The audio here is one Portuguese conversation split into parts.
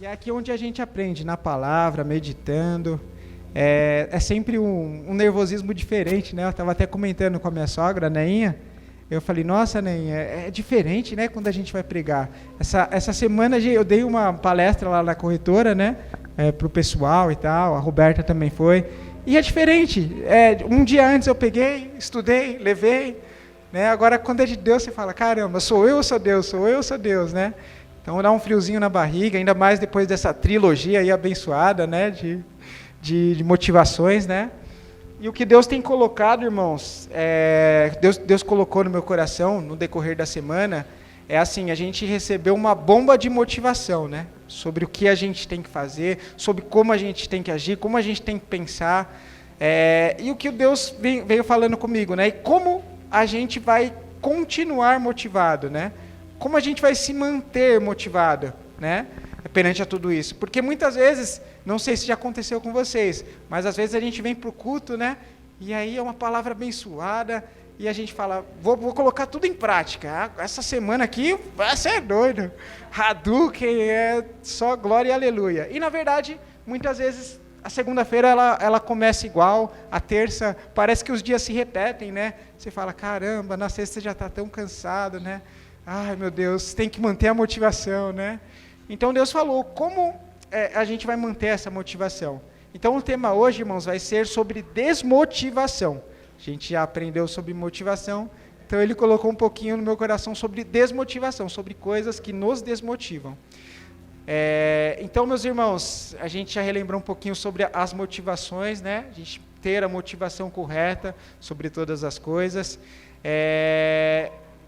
E é aqui onde a gente aprende, na palavra, meditando. É sempre um nervosismo diferente, né? Eu estava até comentando com a minha sogra, a Neinha. Eu falei, nossa, Neinha, é diferente, né, quando a gente vai pregar. Essa semana eu dei uma palestra lá na corretora, né, para o pessoal e tal, a Roberta também foi. E é diferente. Um dia antes eu peguei, estudei, levei. Né? Agora, quando é de Deus, você fala, caramba, sou eu ou sou Deus? Sou eu ou sou Deus, né? Então dá um friozinho na barriga, ainda mais depois dessa trilogia aí abençoada, né, de motivações, né? E o que Deus tem colocado, irmãos, Deus colocou no meu coração, no decorrer da semana, é assim, a gente recebeu uma bomba de motivação, né? Sobre o que a gente tem que fazer, sobre como a gente tem que agir, como a gente tem que pensar, e o que Deus veio falando comigo, né? E como a gente vai continuar motivado, né? Como a gente vai se manter motivado, né? Perante a tudo isso. Porque muitas vezes, não sei se já aconteceu com vocês, mas às vezes a gente vem para o culto, né? E aí é uma palavra abençoada, e a gente fala, vou colocar tudo em prática. Essa semana aqui vai ser doido. Hadouken é só glória e aleluia. E na verdade, muitas vezes, a segunda-feira ela começa igual, a terça, parece que os dias se repetem, né? Você fala, caramba, na sexta você já está tão cansado, né? Ai, meu Deus, tem que manter a motivação, né? Então, Deus falou como a gente vai manter essa motivação. Então, o tema hoje, irmãos, vai ser sobre desmotivação. A gente já aprendeu sobre motivação, então ele colocou um pouquinho no meu coração sobre desmotivação, sobre coisas que nos desmotivam. Então, meus irmãos, a gente já relembrou um pouquinho sobre as motivações, né? A gente ter a motivação correta sobre todas as coisas.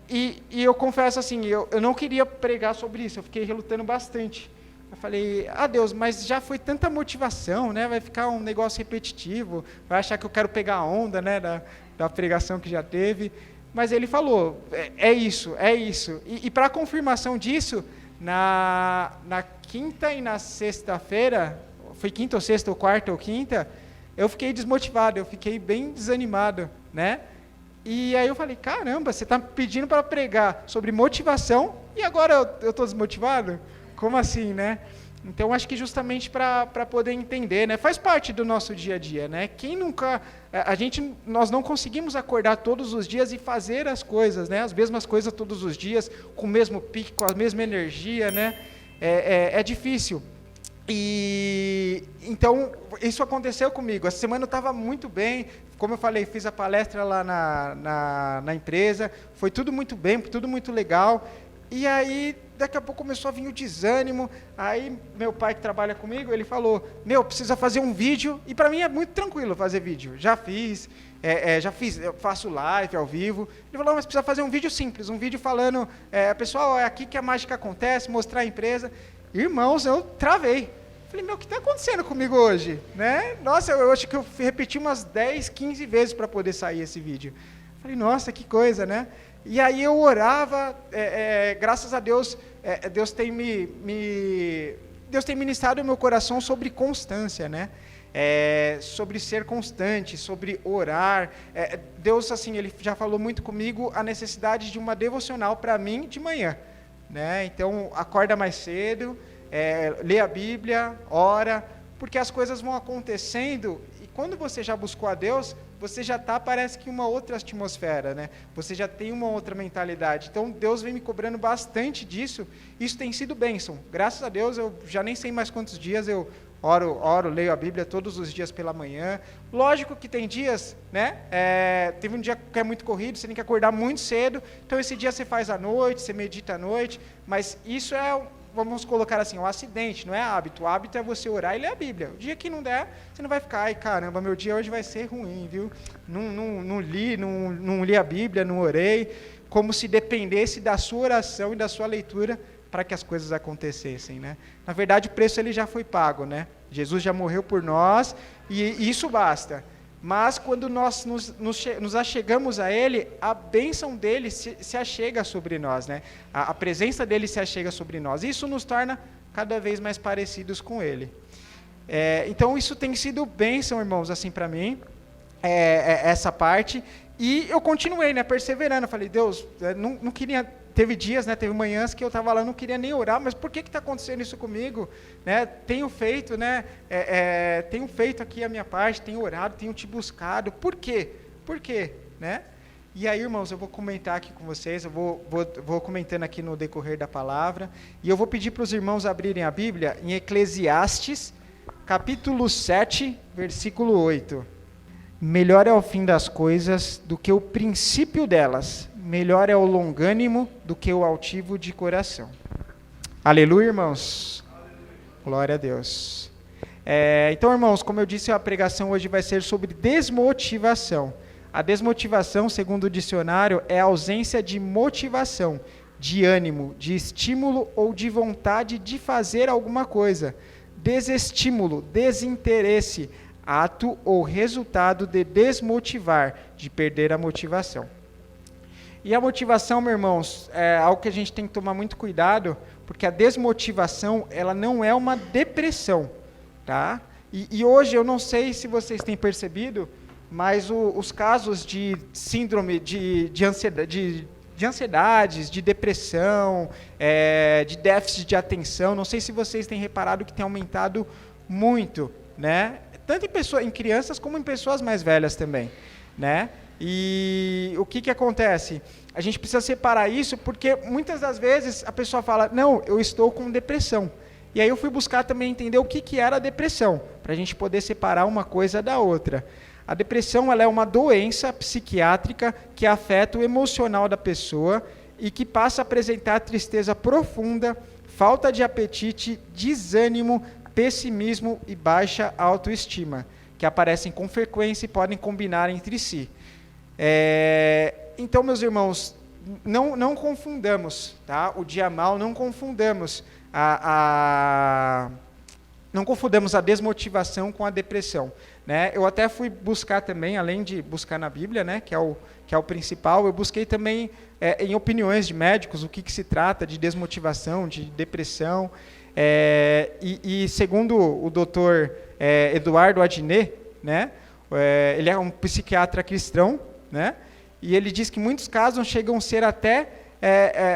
E eu confesso assim, eu não queria pregar sobre isso, eu fiquei relutando bastante. Eu falei, Deus, mas já foi tanta motivação, né? Vai ficar um negócio repetitivo, vai achar que eu quero pegar a onda, né? Da pregação que já teve. Mas ele falou, é isso. E para confirmação disso, na quinta e na sexta-feira, foi quinta ou sexta, ou quarta ou quinta, eu fiquei desmotivado, eu fiquei bem desanimado, né? E aí eu falei, caramba, você está pedindo para pregar sobre motivação e agora eu estou desmotivado? Como assim, né? Então, acho que justamente para poder entender, né? Faz parte do nosso dia a dia, né? Quem nunca... Nós não conseguimos acordar todos os dias e fazer as coisas, né? As mesmas coisas todos os dias, com o mesmo pique, com a mesma energia, né? É difícil. E então, isso aconteceu comigo. Essa semana eu estava muito bem, como eu falei, fiz a palestra lá na empresa, foi tudo muito bem, tudo muito legal. E aí, daqui a pouco começou a vir o desânimo. Aí, meu pai que trabalha comigo, ele falou, precisa fazer um vídeo. E para mim é muito tranquilo fazer vídeo. Já fiz, eu faço live ao vivo. Ele falou, mas precisa fazer um vídeo simples, um vídeo falando, pessoal, é aqui que a mágica acontece, mostrar a empresa. Irmãos, eu travei. Falei, o que está acontecendo comigo hoje? Né? Nossa, eu acho que eu repeti umas 10, 15 vezes para poder sair esse vídeo. Falei, nossa, que coisa, né? E aí eu orava, graças a Deus, Deus tem ministrado no meu coração sobre constância, né? Sobre ser constante, sobre orar. Deus, assim, Ele já falou muito comigo a necessidade de uma devocional para mim de manhã. Né? Então, acorda mais cedo, lê a Bíblia, ora, porque as coisas vão acontecendo e quando você já buscou a Deus, você já está, parece que uma outra atmosfera, né? Você já tem uma outra mentalidade. Então, Deus vem me cobrando bastante disso. Isso tem sido bênção. Graças a Deus, eu já nem sei mais quantos dias eu oro, leio a Bíblia todos os dias pela manhã. Lógico que tem dias, né? Teve um dia que é muito corrido, você tem que acordar muito cedo. Então, esse dia você faz à noite, você medita à noite. Mas isso vamos colocar assim, um acidente, não é hábito. O hábito é você orar e ler a Bíblia. O dia que não der, você não vai ficar, ai caramba, meu dia hoje vai ser ruim, viu? Não li a Bíblia, não orei, como se dependesse da sua oração e da sua leitura para que as coisas acontecessem, né? Na verdade, o preço ele já foi pago, né? Jesus já morreu por nós e isso basta. Mas quando nós nos achegamos a Ele, a bênção dEle se achega sobre nós, né? A presença dEle se achega sobre nós. Isso nos torna cada vez mais parecidos com Ele. Então, isso tem sido bênção, irmãos, assim, para mim, essa parte. E eu continuei, né, perseverando. Eu falei, Deus, não queria teve dias, né, teve manhãs que eu estava lá, não queria nem orar, mas por que está acontecendo isso comigo? Né, tenho feito, né, tenho feito aqui a minha parte, tenho orado, tenho te buscado, por quê? Por quê? Né? E aí, irmãos, eu vou comentar aqui com vocês, eu vou comentando aqui no decorrer da palavra, e eu vou pedir para os irmãos abrirem a Bíblia em Eclesiastes, capítulo 7, versículo 8. Melhor é o fim das coisas do que o princípio delas, melhor é o longânimo do que o altivo de coração. Aleluia, irmãos. Glória a Deus. Então, irmãos, como eu disse, a pregação hoje vai ser sobre desmotivação. A desmotivação, segundo o dicionário, é a ausência de motivação, de ânimo, de estímulo ou de vontade de fazer alguma coisa. Desestímulo, desinteresse, ato ou resultado de desmotivar, de perder a motivação. E a motivação, meus irmãos, é algo que a gente tem que tomar muito cuidado, porque a desmotivação, ela não é uma depressão, tá? E hoje, eu não sei se vocês têm percebido, mas os casos de síndrome, de ansiedades, de depressão, de déficit de atenção, não sei se vocês têm reparado que tem aumentado muito, né? Tanto em crianças como em pessoas mais velhas também, né? E o que acontece? A gente precisa separar isso porque muitas das vezes a pessoa fala, não, eu estou com depressão. E aí eu fui buscar também entender o que era a depressão, para a gente poder separar uma coisa da outra. A depressão, ela é uma doença psiquiátrica que afeta o emocional da pessoa e que passa a apresentar tristeza profunda, falta de apetite, desânimo, pessimismo e baixa autoestima, que aparecem com frequência e podem combinar entre si. Então, meus irmãos, não confundamos, tá? O dia mal, não confundamos não confundamos a desmotivação com a depressão, né? Eu até fui buscar também, além de buscar na Bíblia, né, que é o principal, eu busquei também em opiniões de médicos o que se trata de desmotivação, de depressão, e segundo o doutor Eduardo Adnet, né, ele é um psiquiatra cristão, né, e ele diz que muitos casos chegam a ser até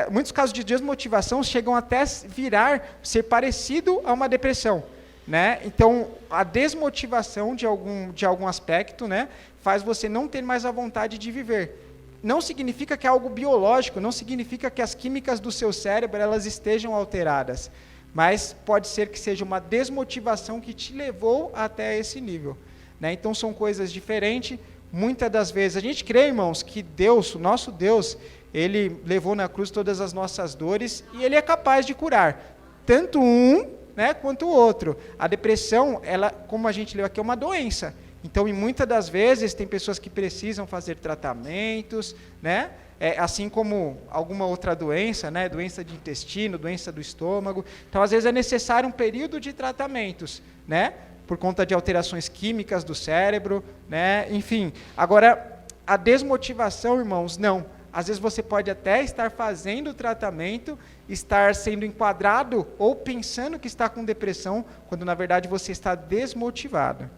muitos casos de desmotivação chegam até ser parecido a uma depressão, né? Então, a desmotivação de algum aspecto, né, faz você não ter mais a vontade de viver. Não significa que é algo biológico, não significa que as químicas do seu cérebro elas estejam alteradas, mas pode ser que seja uma desmotivação que te levou até esse nível, né? Então, são coisas diferentes. Muitas das vezes, a gente crê, irmãos, que Deus, o nosso Deus, Ele levou na cruz todas as nossas dores e Ele é capaz de curar, tanto um, né, quanto o outro. A depressão, ela, como a gente leu aqui, é uma doença. Então, e muitas das vezes, tem pessoas que precisam fazer tratamentos, né, assim como alguma outra doença, né, doença de intestino, doença do estômago. Então, às vezes, é necessário um período de tratamentos, né, por conta de alterações químicas do cérebro, né, enfim. Agora, a desmotivação, irmãos, não. Às vezes você pode até estar fazendo o tratamento, estar sendo enquadrado ou pensando que está com depressão, quando na verdade você está desmotivado.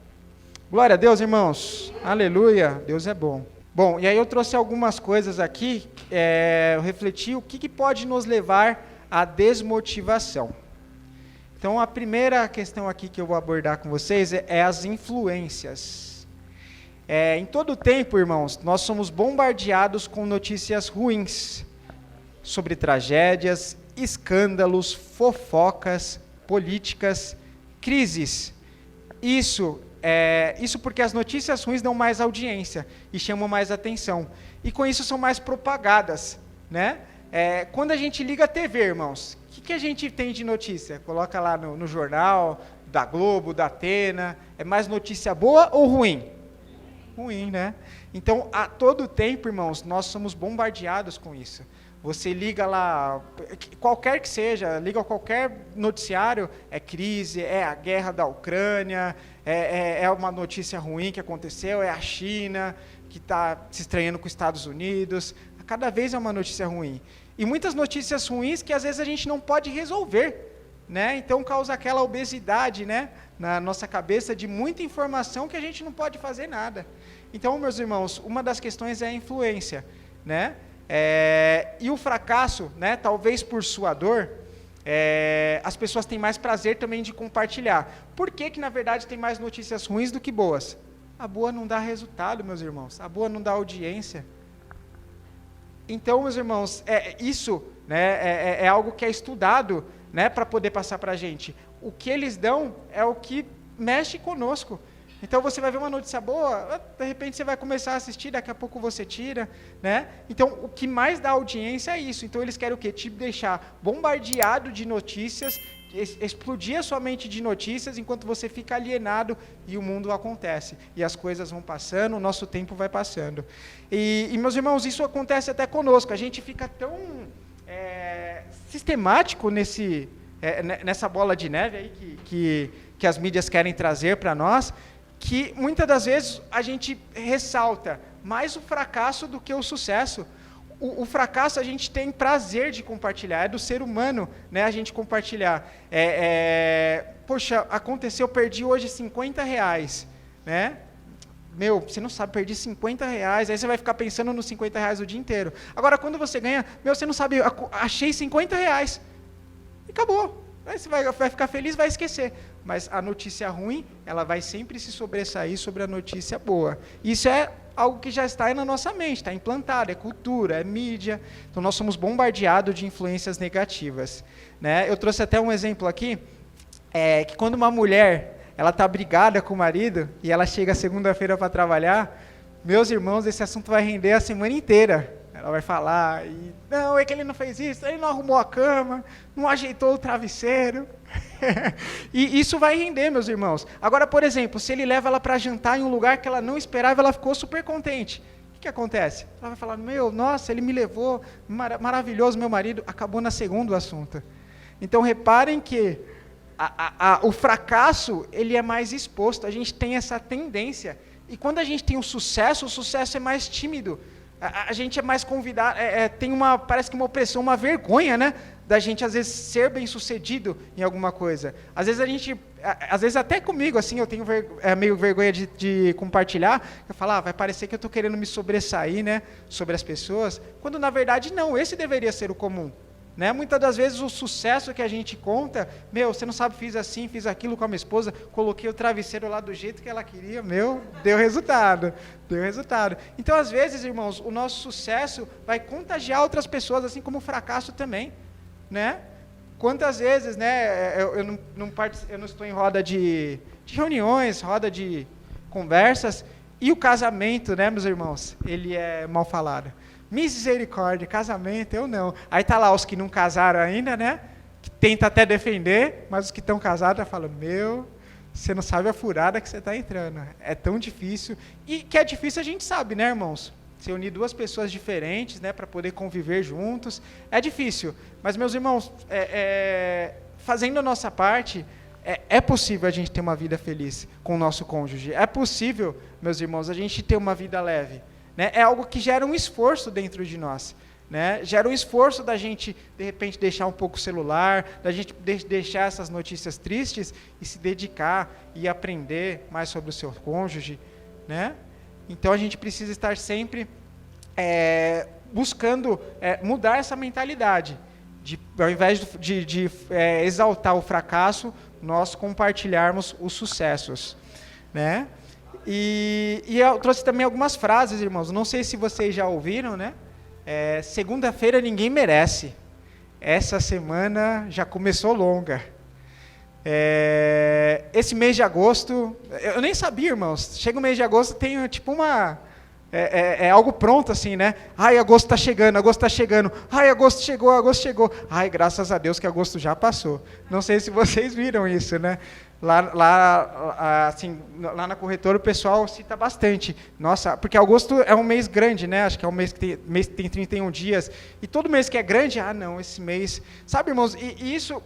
Glória a Deus, irmãos. Aleluia. Deus é bom. Bom, e aí eu trouxe algumas coisas aqui, eu refleti o que pode nos levar à desmotivação. Então, a primeira questão aqui que eu vou abordar com vocês é as influências. Em todo o tempo, irmãos, nós somos bombardeados com notícias ruins sobre tragédias, escândalos, fofocas, políticas, crises. Isso porque as notícias ruins dão mais audiência e chamam mais atenção. E com isso são mais propagadas, né? Quando a gente liga a TV, irmãos, o que a gente tem de notícia? Coloca lá no jornal, da Globo, da Atena, é mais notícia boa ou ruim? Ruim, né? Então, a todo tempo, irmãos, nós somos bombardeados com isso. Você liga lá, qualquer que seja, liga a qualquer noticiário, é crise, é a guerra da Ucrânia, é uma notícia ruim que aconteceu, é a China que está se estranhando com os Estados Unidos. Cada vez é uma notícia ruim. E muitas notícias ruins que às vezes a gente não pode resolver, né? Então causa aquela obesidade, né, na nossa cabeça de muita informação que a gente não pode fazer nada. Então, meus irmãos, uma das questões é a influência, né? E o fracasso, né, talvez por sua dor, as pessoas têm mais prazer também de compartilhar. Por que na verdade tem mais notícias ruins do que boas? A boa não dá resultado, meus irmãos. A boa não dá audiência. Então, meus irmãos, isso, né, é algo que é estudado, né, para poder passar para a gente. O que eles dão é o que mexe conosco. Então você vai ver uma notícia boa, de repente você vai começar a assistir, daqui a pouco você tira, né? Então o que mais dá audiência é isso. Então eles querem o quê? Te deixar bombardeado de notícias, explodir a sua mente de notícias enquanto você fica alienado e o mundo acontece. E as coisas vão passando, o nosso tempo vai passando. E meus irmãos, isso acontece até conosco. A gente fica tão sistemático nessa bola de neve aí que as mídias querem trazer para nós, que muitas das vezes a gente ressalta mais o fracasso do que o sucesso. O fracasso a gente tem prazer de compartilhar, é do ser humano, né, a gente compartilhar. Poxa, aconteceu, perdi hoje R$50, né? Meu, você não sabe, perdi R$50, aí você vai ficar pensando nos R$50 o dia inteiro. Agora, quando você ganha, meu, você não sabe, achei R$50, e acabou. Aí você vai ficar feliz, vai esquecer. Mas a notícia ruim, ela vai sempre se sobressair sobre a notícia boa. Isso é algo que já está aí na nossa mente, está implantado, é cultura, é mídia. Então nós somos bombardeados de influências negativas, né? Eu trouxe até um exemplo aqui, que quando uma mulher, ela está brigada com o marido, e ela chega segunda-feira para trabalhar, meus irmãos, esse assunto vai render a semana inteira. Ela vai falar, não, é que ele não fez isso, ele não arrumou a cama, não ajeitou o travesseiro. E isso vai render, meus irmãos. Agora, por exemplo, se ele leva ela para jantar em um lugar que ela não esperava, ela ficou super contente. O que acontece? Ela vai falar, nossa, ele me levou, maravilhoso, meu marido. Acabou na segunda o assunto. Então, reparem que o fracasso, ele é mais exposto. A gente tem essa tendência. E quando a gente tem o sucesso é mais tímido. A gente é mais convidado, tem parece que uma opressão, uma vergonha, né, da gente às vezes ser bem sucedido em alguma coisa. Às vezes até comigo, assim, eu tenho meio vergonha de compartilhar, eu falo, vai parecer que eu estou querendo me sobressair, né, sobre as pessoas, quando na verdade não, esse deveria ser o comum. Né? Muitas das vezes o sucesso que a gente conta, você não sabe, fiz assim, fiz aquilo com a minha esposa, coloquei o travesseiro lá do jeito que ela queria, deu resultado. Então, às vezes, irmãos, o nosso sucesso vai contagiar outras pessoas, assim como o fracasso também, né? Quantas vezes, né, eu não estou em roda de reuniões, roda de conversas, e o casamento, né, meus irmãos, ele é mal falado. Misericórdia, casamento, eu não. Aí tá lá os que não casaram ainda, né? Que tenta até defender, mas os que estão casados falam, você não sabe a furada que você está entrando. É tão difícil. E que é difícil a gente sabe, né, irmãos? Se unir duas pessoas diferentes, né, para poder conviver juntos, é difícil. Mas, meus irmãos, fazendo a nossa parte, é possível a gente ter uma vida feliz com o nosso cônjuge. É possível, meus irmãos, a gente ter uma vida leve. Né? É algo que gera um esforço dentro de nós. Né? Gera um esforço da gente, de repente, deixar um pouco o celular, da gente deixar essas notícias tristes e se dedicar e aprender mais sobre o seu cônjuge. Né? Então, a gente precisa estar sempre buscando mudar essa mentalidade. Ao invés de exaltar o fracasso, nós compartilharmos os sucessos. Né? E eu trouxe também algumas frases, irmãos. Não sei se vocês já ouviram, né? Segunda-feira ninguém merece. Essa semana já começou longa. Esse mês de agosto, eu nem sabia, irmãos. Chega o mês de agosto, tem tipo algo pronto assim, né? Ai, agosto está chegando. Ai, agosto chegou. Ai, graças a Deus que agosto já passou. Não sei se vocês viram isso, né? Lá na corretora o pessoal cita bastante. Nossa, porque agosto é um mês grande, né? Acho que é um mês que tem 31 dias. E todo mês que é grande, não, esse mês... Sabe, irmãos, e isso,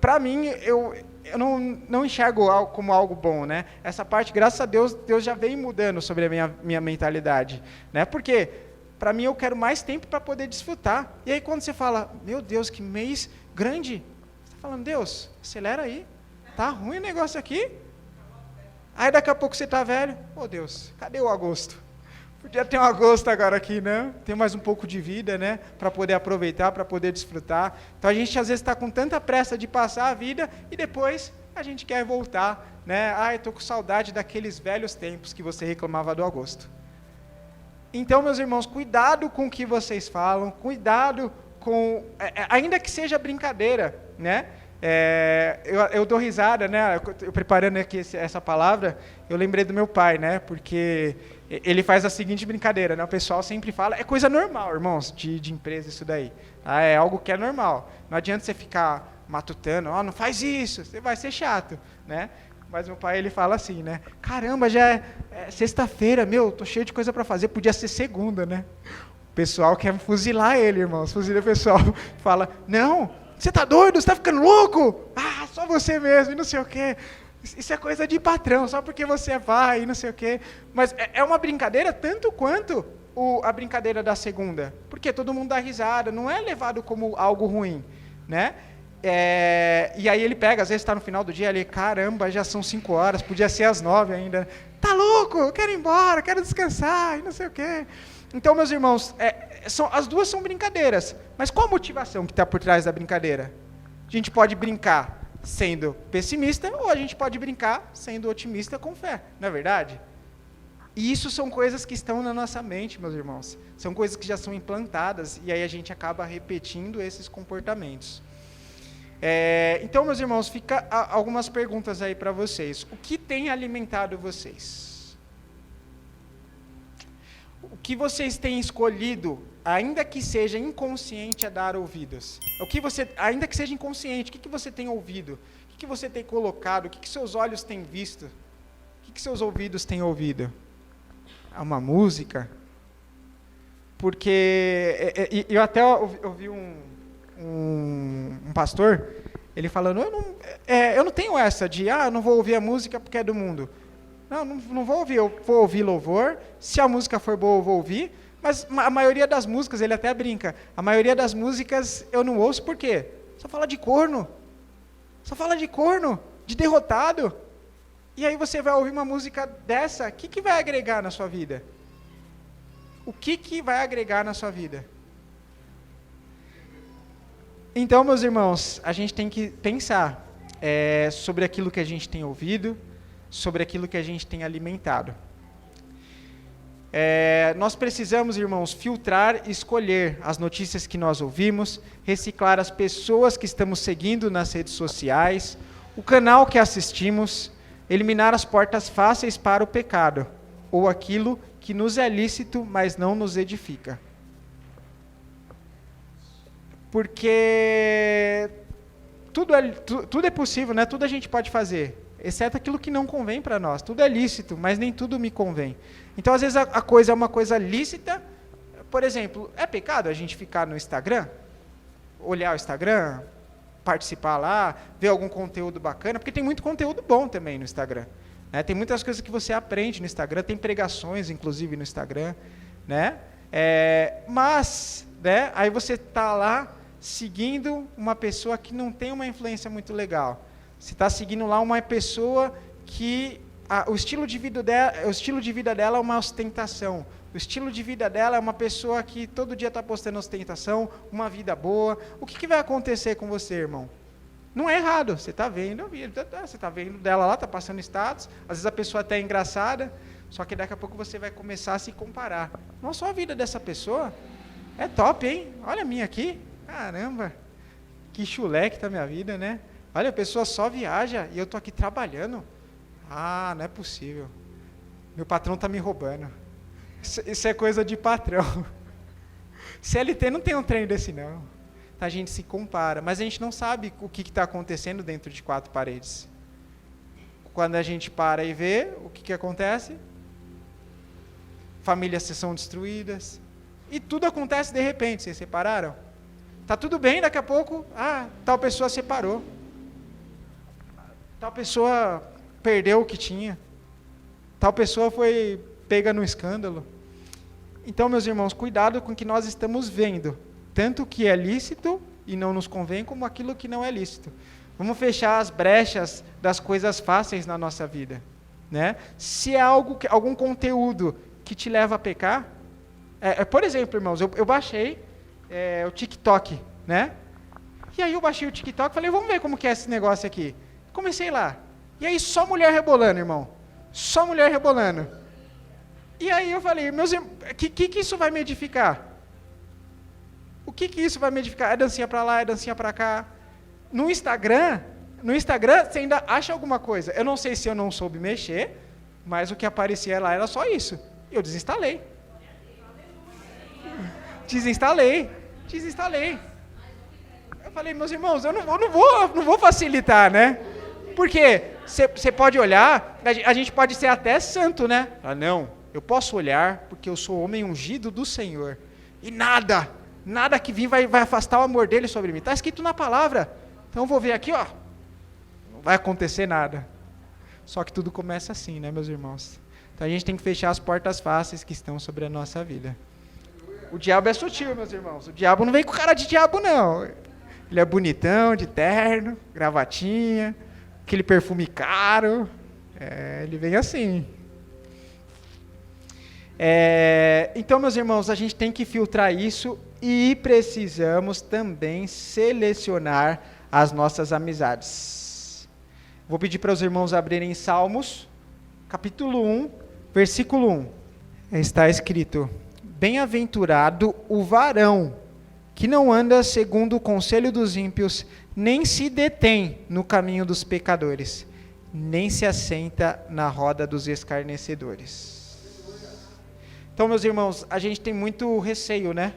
para mim, eu não enxergo como algo bom, né? Essa parte, graças a Deus, Deus já vem mudando sobre a minha mentalidade. Né? Porque, para mim, eu quero mais tempo para poder desfrutar. E aí, quando você fala, meu Deus, que mês grande, você está falando, Deus, acelera aí. Tá ruim o negócio aqui. Aí daqui a pouco você está velho. Deus, cadê o agosto? Podia ter um agosto agora aqui, né? Ter mais um pouco de vida, né? Para poder aproveitar, para poder desfrutar. Então a gente às vezes está com tanta pressa de passar a vida e depois a gente quer voltar, né? Ah, eu estou com saudade daqueles velhos tempos que você reclamava do agosto. Então, meus irmãos, cuidado com o que vocês falam, cuidado com, ainda que seja brincadeira, né? Eu dou risada, né? Eu preparando aqui essa palavra, eu lembrei do meu pai, né? Porque ele faz a seguinte brincadeira, né? O pessoal sempre fala, é coisa normal, irmãos, de empresa isso daí. É algo que é normal. Não adianta você ficar matutando, não faz isso, você vai ser chato, né? Mas meu pai, ele fala assim, né? Caramba, já é sexta-feira, tô cheio de coisa para fazer, podia ser segunda, né? O pessoal quer fuzilar ele, irmãos. Fuzila o pessoal, fala, não, você tá doido, você tá ficando louco? Ah, só você mesmo, e não sei o quê. Isso é coisa de patrão, só porque você vai, e não sei o quê. Mas é uma brincadeira tanto quanto a brincadeira da segunda. Porque todo mundo dá risada, não é levado como algo ruim, né? E aí ele pega, às vezes está no final do dia, ele, caramba, já são 5 horas, podia ser às 9 ainda. Tá louco, eu quero ir embora, quero descansar, e não sei o quê. Então, meus irmãos, as duas são brincadeiras, mas qual a motivação que está por trás da brincadeira? A gente pode brincar sendo pessimista, ou a gente pode brincar sendo otimista com fé, não é verdade? E isso são coisas que estão na nossa mente, meus irmãos. São coisas que já são implantadas, e aí a gente acaba repetindo esses comportamentos. Então, meus irmãos, fica algumas perguntas aí para vocês. O que tem alimentado vocês? O que vocês têm escolhido, ainda que seja inconsciente, a dar ouvidos? Ainda que seja inconsciente, o que você tem ouvido? O que você tem colocado? O que seus olhos têm visto? O que seus ouvidos têm ouvido? Uma música? Porque eu até ouvi um pastor, ele falando, eu não tenho essa de, eu não vou ouvir a música porque é do mundo. Não vou ouvir, eu vou ouvir louvor, se a música for boa eu vou ouvir, mas a maioria das músicas, ele até brinca, a maioria das músicas eu não ouço por quê? Só fala de corno, de derrotado. E aí você vai ouvir uma música dessa, o que vai agregar na sua vida? O que vai agregar na sua vida? Então, meus irmãos, a gente tem que pensar sobre aquilo que a gente tem ouvido, sobre aquilo que a gente tem alimentado. Nós precisamos, irmãos, filtrar e escolher as notícias que nós ouvimos, reciclar as pessoas que estamos seguindo nas redes sociais, o canal que assistimos, eliminar as portas fáceis para o pecado, ou aquilo que nos é lícito, mas não nos edifica. Porque tudo é possível, né? Tudo a gente pode fazer, exceto aquilo que não convém para nós. Tudo é lícito, mas nem tudo me convém. Então, às vezes, a coisa é uma coisa lícita. Por exemplo, é pecado a gente ficar no Instagram? Olhar o Instagram, participar lá, ver algum conteúdo bacana? Porque tem muito conteúdo bom também no Instagram. Né? Tem muitas coisas que você aprende no Instagram, tem pregações, inclusive, no Instagram. Né? Mas, né, aí você está lá seguindo uma pessoa que não tem uma influência muito legal. Você está seguindo lá uma pessoa que o estilo de vida dela é uma ostentação. O estilo de vida dela é uma pessoa que todo dia está postando ostentação, uma vida boa. O que vai acontecer com você, irmão? Não é errado. Você está vendo dela lá, está passando status. Às vezes a pessoa até é engraçada, só que daqui a pouco você vai começar a se comparar. Nossa, a vida dessa pessoa é top, hein? Olha a minha aqui. Caramba, que chulé que está a minha vida, né? Olha, a pessoa só viaja e eu estou aqui trabalhando. Não é possível. Meu patrão está me roubando. Isso é coisa de patrão. CLT não tem um trem desse, não. A gente se compara, mas a gente não sabe o que está acontecendo dentro de 4 paredes. Quando a gente para e vê, o que acontece? Famílias são destruídas. E tudo acontece de repente, vocês separaram? Tá tudo bem, daqui a pouco, tal pessoa separou. Tal pessoa perdeu o que tinha. Tal pessoa foi pega no escândalo. Então, meus irmãos, cuidado com o que nós estamos vendo. Tanto o que é lícito e não nos convém, como aquilo que não é lícito. Vamos fechar as brechas das coisas fáceis na nossa vida. Né? Se é algum conteúdo que te leva a pecar. Por exemplo, irmãos, eu baixei o TikTok, né? E aí eu baixei o TikTok e falei, vamos ver como que é esse negócio aqui. Comecei lá. E aí só mulher rebolando, irmão. Só mulher rebolando. E aí eu falei, meus irmãos, que isso vai me edificar? O que isso vai me edificar? É dancinha pra lá, é dancinha pra cá. No Instagram, você ainda acha alguma coisa. Eu não sei se eu não soube mexer, mas o que aparecia lá era só isso. Eu desinstalei. Desinstalei. Eu falei, meus irmãos, eu não vou facilitar, né? Porque você pode olhar, a gente pode ser até santo, né? Ah, não, eu posso olhar porque eu sou homem ungido do Senhor. E nada que vir vai afastar o amor dele sobre mim. Está escrito na palavra. Então eu vou ver aqui, ó. Não vai acontecer nada. Só que tudo começa assim, né, meus irmãos? Então a gente tem que fechar as portas fáceis que estão sobre a nossa vida. O diabo é sutil, meus irmãos. O diabo não vem com cara de diabo, não. Ele é bonitão, de terno, gravatinha, aquele perfume caro. Ele vem assim. Então, meus irmãos, a gente tem que filtrar isso e precisamos também selecionar as nossas amizades. Vou pedir para os irmãos abrirem Salmos, capítulo 1, versículo 1. Está escrito: Bem-aventurado o varão que não anda segundo o conselho dos ímpios, nem se detém no caminho dos pecadores, nem se assenta na roda dos escarnecedores. Então, meus irmãos, a gente tem muito receio, né?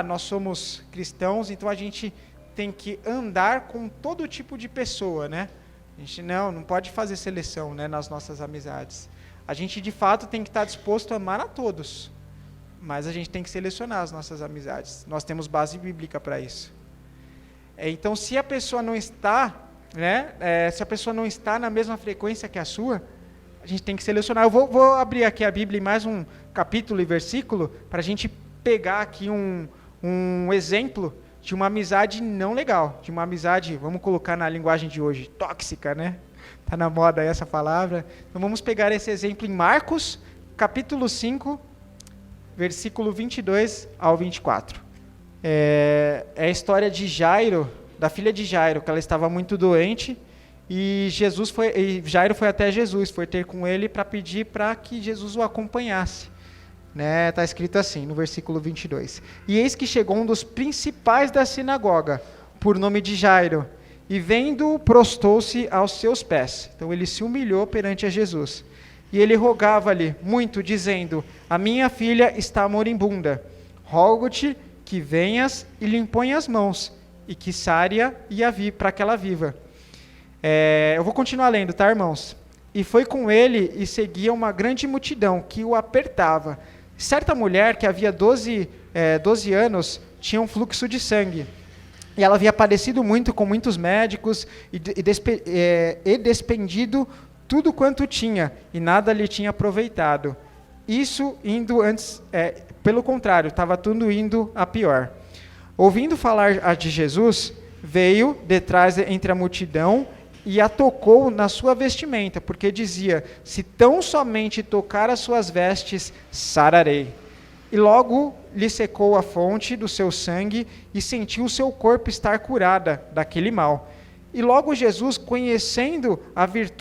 Nós somos cristãos, então a gente tem que andar com todo tipo de pessoa, né? A gente não pode fazer seleção, né, nas nossas amizades. A gente, de fato, tem que estar disposto a amar a todos, mas a gente tem que selecionar as nossas amizades. Nós temos base bíblica para isso. Então, se a pessoa não está, né, se a pessoa não está na mesma frequência que a sua, a gente tem que selecionar. Eu vou abrir aqui a Bíblia em mais um capítulo e versículo para a gente pegar aqui um exemplo de uma amizade não legal, de uma amizade, vamos colocar na linguagem de hoje, tóxica, né? Está na moda essa palavra. Então vamos pegar esse exemplo em Marcos, capítulo 5, versículo 22 ao 24. É a história de Jairo, da filha de Jairo, que ela estava muito doente, e Jairo foi até Jesus, foi ter com ele para pedir para que Jesus o acompanhasse. Está escrito assim, no versículo 22. E eis que chegou um dos principais da sinagoga, por nome de Jairo, e vendo-o, prostou-se aos seus pés. Então ele se humilhou perante a Jesus. E ele rogava-lhe muito, dizendo: a minha filha está moribunda. Rogo-te que venhas e lhe impõe as mãos, e que sare-a para que ela viva. Eu vou continuar lendo, tá, irmãos? E foi com ele e seguia uma grande multidão que o apertava. Certa mulher que havia 12 anos tinha um fluxo de sangue. E ela havia padecido muito com muitos médicos e despendido tudo quanto tinha, e nada lhe tinha aproveitado. Isso indo antes, pelo contrário, estava tudo indo a pior. Ouvindo falar de Jesus, veio detrás entre a multidão e a tocou na sua vestimenta, porque dizia: se tão somente tocar as suas vestes, sararei. E logo lhe secou a fonte do seu sangue e sentiu o seu corpo estar curada daquele mal. E logo Jesus, conhecendo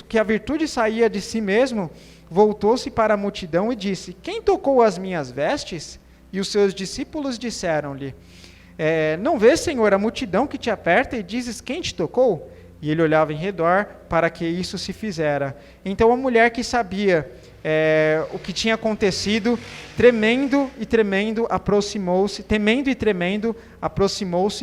que a virtude saía de si mesmo, voltou-se para a multidão e disse: quem tocou as minhas vestes? E os seus discípulos disseram-lhe: não vês, Senhor, a multidão que te aperta e dizes: quem te tocou? E ele olhava em redor para que isso se fizera. Então a mulher que sabia o que tinha acontecido, temendo e tremendo, aproximou-se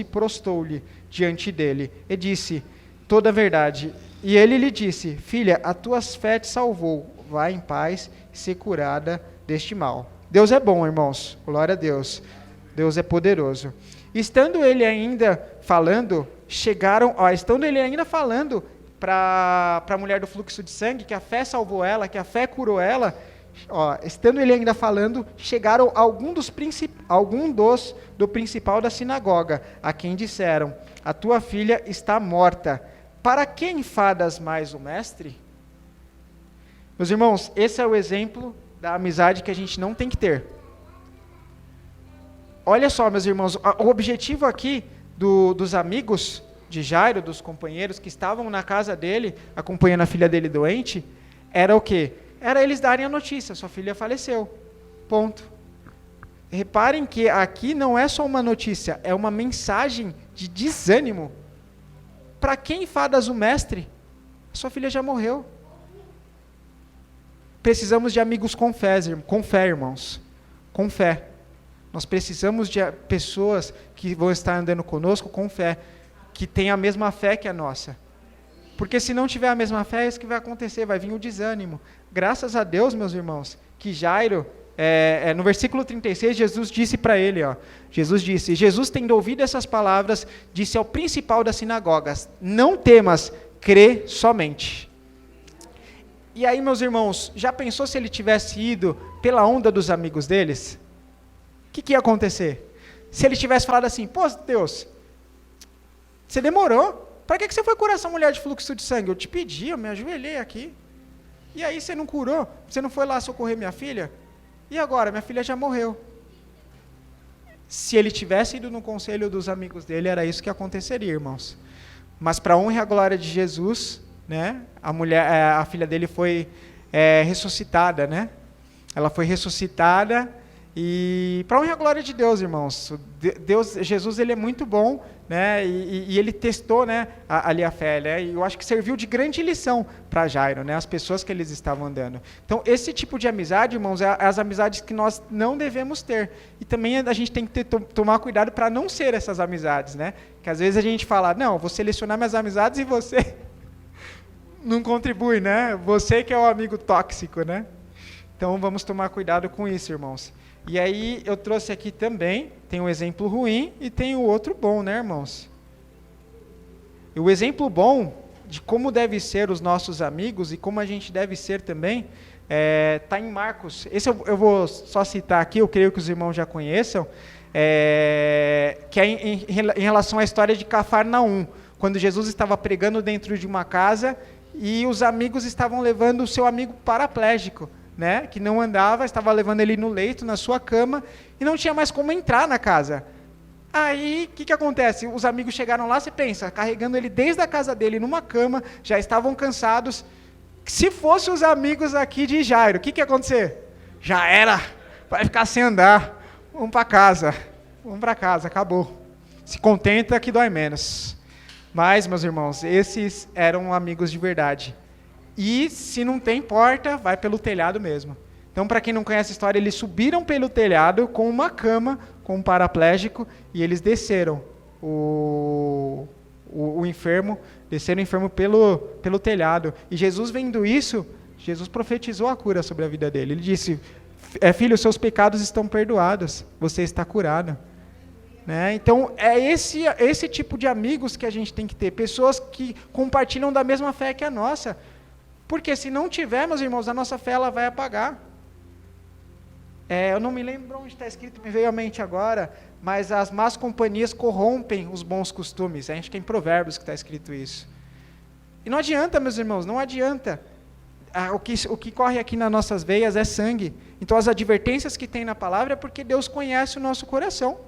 e prostou-lhe diante dele. E disse toda a verdade. E ele lhe disse: filha, a tua fé te salvou. Vai em paz e ser curada deste mal. Deus é bom, irmãos. Glória a Deus. Deus é poderoso. Estando ele ainda falando para a mulher do fluxo de sangue, que a fé salvou ela, que a fé curou ela, estando ele ainda falando, chegaram algum do principal da sinagoga, a quem disseram: a tua filha está morta, para que enfadas mais o mestre? Meus irmãos, esse é o exemplo da amizade que a gente não tem que ter. Olha só, meus irmãos, o objetivo aqui dos amigos de Jairo, dos companheiros que estavam na casa dele, acompanhando a filha dele doente, era o quê? Era eles darem a notícia, sua filha faleceu. Ponto. Reparem que aqui não é só uma notícia, é uma mensagem de desânimo. Para quem fadas o mestre? Sua filha já morreu. Precisamos de amigos com fé, irmãos. Com fé. Nós precisamos de pessoas que vão estar andando conosco com fé, que têm a mesma fé que a nossa. Porque se não tiver a mesma fé, é isso que vai acontecer, vai vir o desânimo. Graças a Deus, meus irmãos, que Jairo, no versículo 36, Jesus disse para ele, Jesus disse, Jesus tendo ouvido essas palavras, disse ao principal das sinagogas, não temas, crê somente. E aí, meus irmãos, já pensou se ele tivesse ido pela onda dos amigos deles? O que ia acontecer? Se ele tivesse falado assim, pô, Deus, você demorou? Para que você foi curar essa mulher de fluxo de sangue? Eu te pedi, eu me ajoelhei aqui. E aí você não curou? Você não foi lá socorrer minha filha? E agora? Minha filha já morreu. Se ele tivesse ido no conselho dos amigos dele, era isso que aconteceria, irmãos. Mas para a honra e a glória de Jesus, né, a filha dele foi ressuscitada, né? Ela foi ressuscitada e para a honra e a glória de Deus, irmãos. Jesus, ele é muito bom, né? E ele testou, né, ali a fé, né? E eu acho que serviu de grande lição para Jairo, né? As pessoas que eles estavam andando. Então, esse tipo de amizade, irmãos, é as amizades que nós não devemos ter. E também a gente tem que tomar cuidado para não ser essas amizades, né? Que às vezes a gente fala, não, vou selecionar minhas amizades e você não contribui, né? Você que é o amigo tóxico, né? Então, vamos tomar cuidado com isso, irmãos. E aí, eu trouxe aqui também, tem um exemplo ruim e tem o outro bom, né, irmãos? E o exemplo bom de como devem ser os nossos amigos e como a gente deve ser também, está em Marcos. Esse eu vou só citar aqui, eu creio que os irmãos já conheçam, que é em relação à história de Cafarnaum, quando Jesus estava pregando dentro de uma casa e os amigos estavam levando o seu amigo paraplégico, né, que não andava, estava levando ele no leito, na sua cama, e não tinha mais como entrar na casa. Aí, o que acontece? Os amigos chegaram lá, você pensa, carregando ele desde a casa dele numa cama, já estavam cansados. Se fossem os amigos aqui de Jairo, o que ia acontecer? Já era, vai ficar sem andar, vamos para casa, acabou. Se contenta que dói menos. Mas, meus irmãos, esses eram amigos de verdade. E se não tem porta, vai pelo telhado mesmo. Então, para quem não conhece a história, eles subiram pelo telhado com uma cama, com um paraplégico, e eles desceram o enfermo, desceram o enfermo pelo telhado. E Jesus, vendo isso, Jesus profetizou a cura sobre a vida dele. Ele disse, filho, seus pecados estão perdoados, você está curado. Né? Então, é esse tipo de amigos que a gente tem que ter, pessoas que compartilham da mesma fé que a nossa. Porque se não tiver, meus irmãos, a nossa fé ela vai apagar. Eu não me lembro onde está escrito, me veio à mente agora, mas as más companhias corrompem os bons costumes. Acho que é em Provérbios que está escrito isso. E não adianta, meus irmãos, não adianta. O que corre aqui nas nossas veias é sangue. Então as advertências que tem na palavra é porque Deus conhece o nosso coração.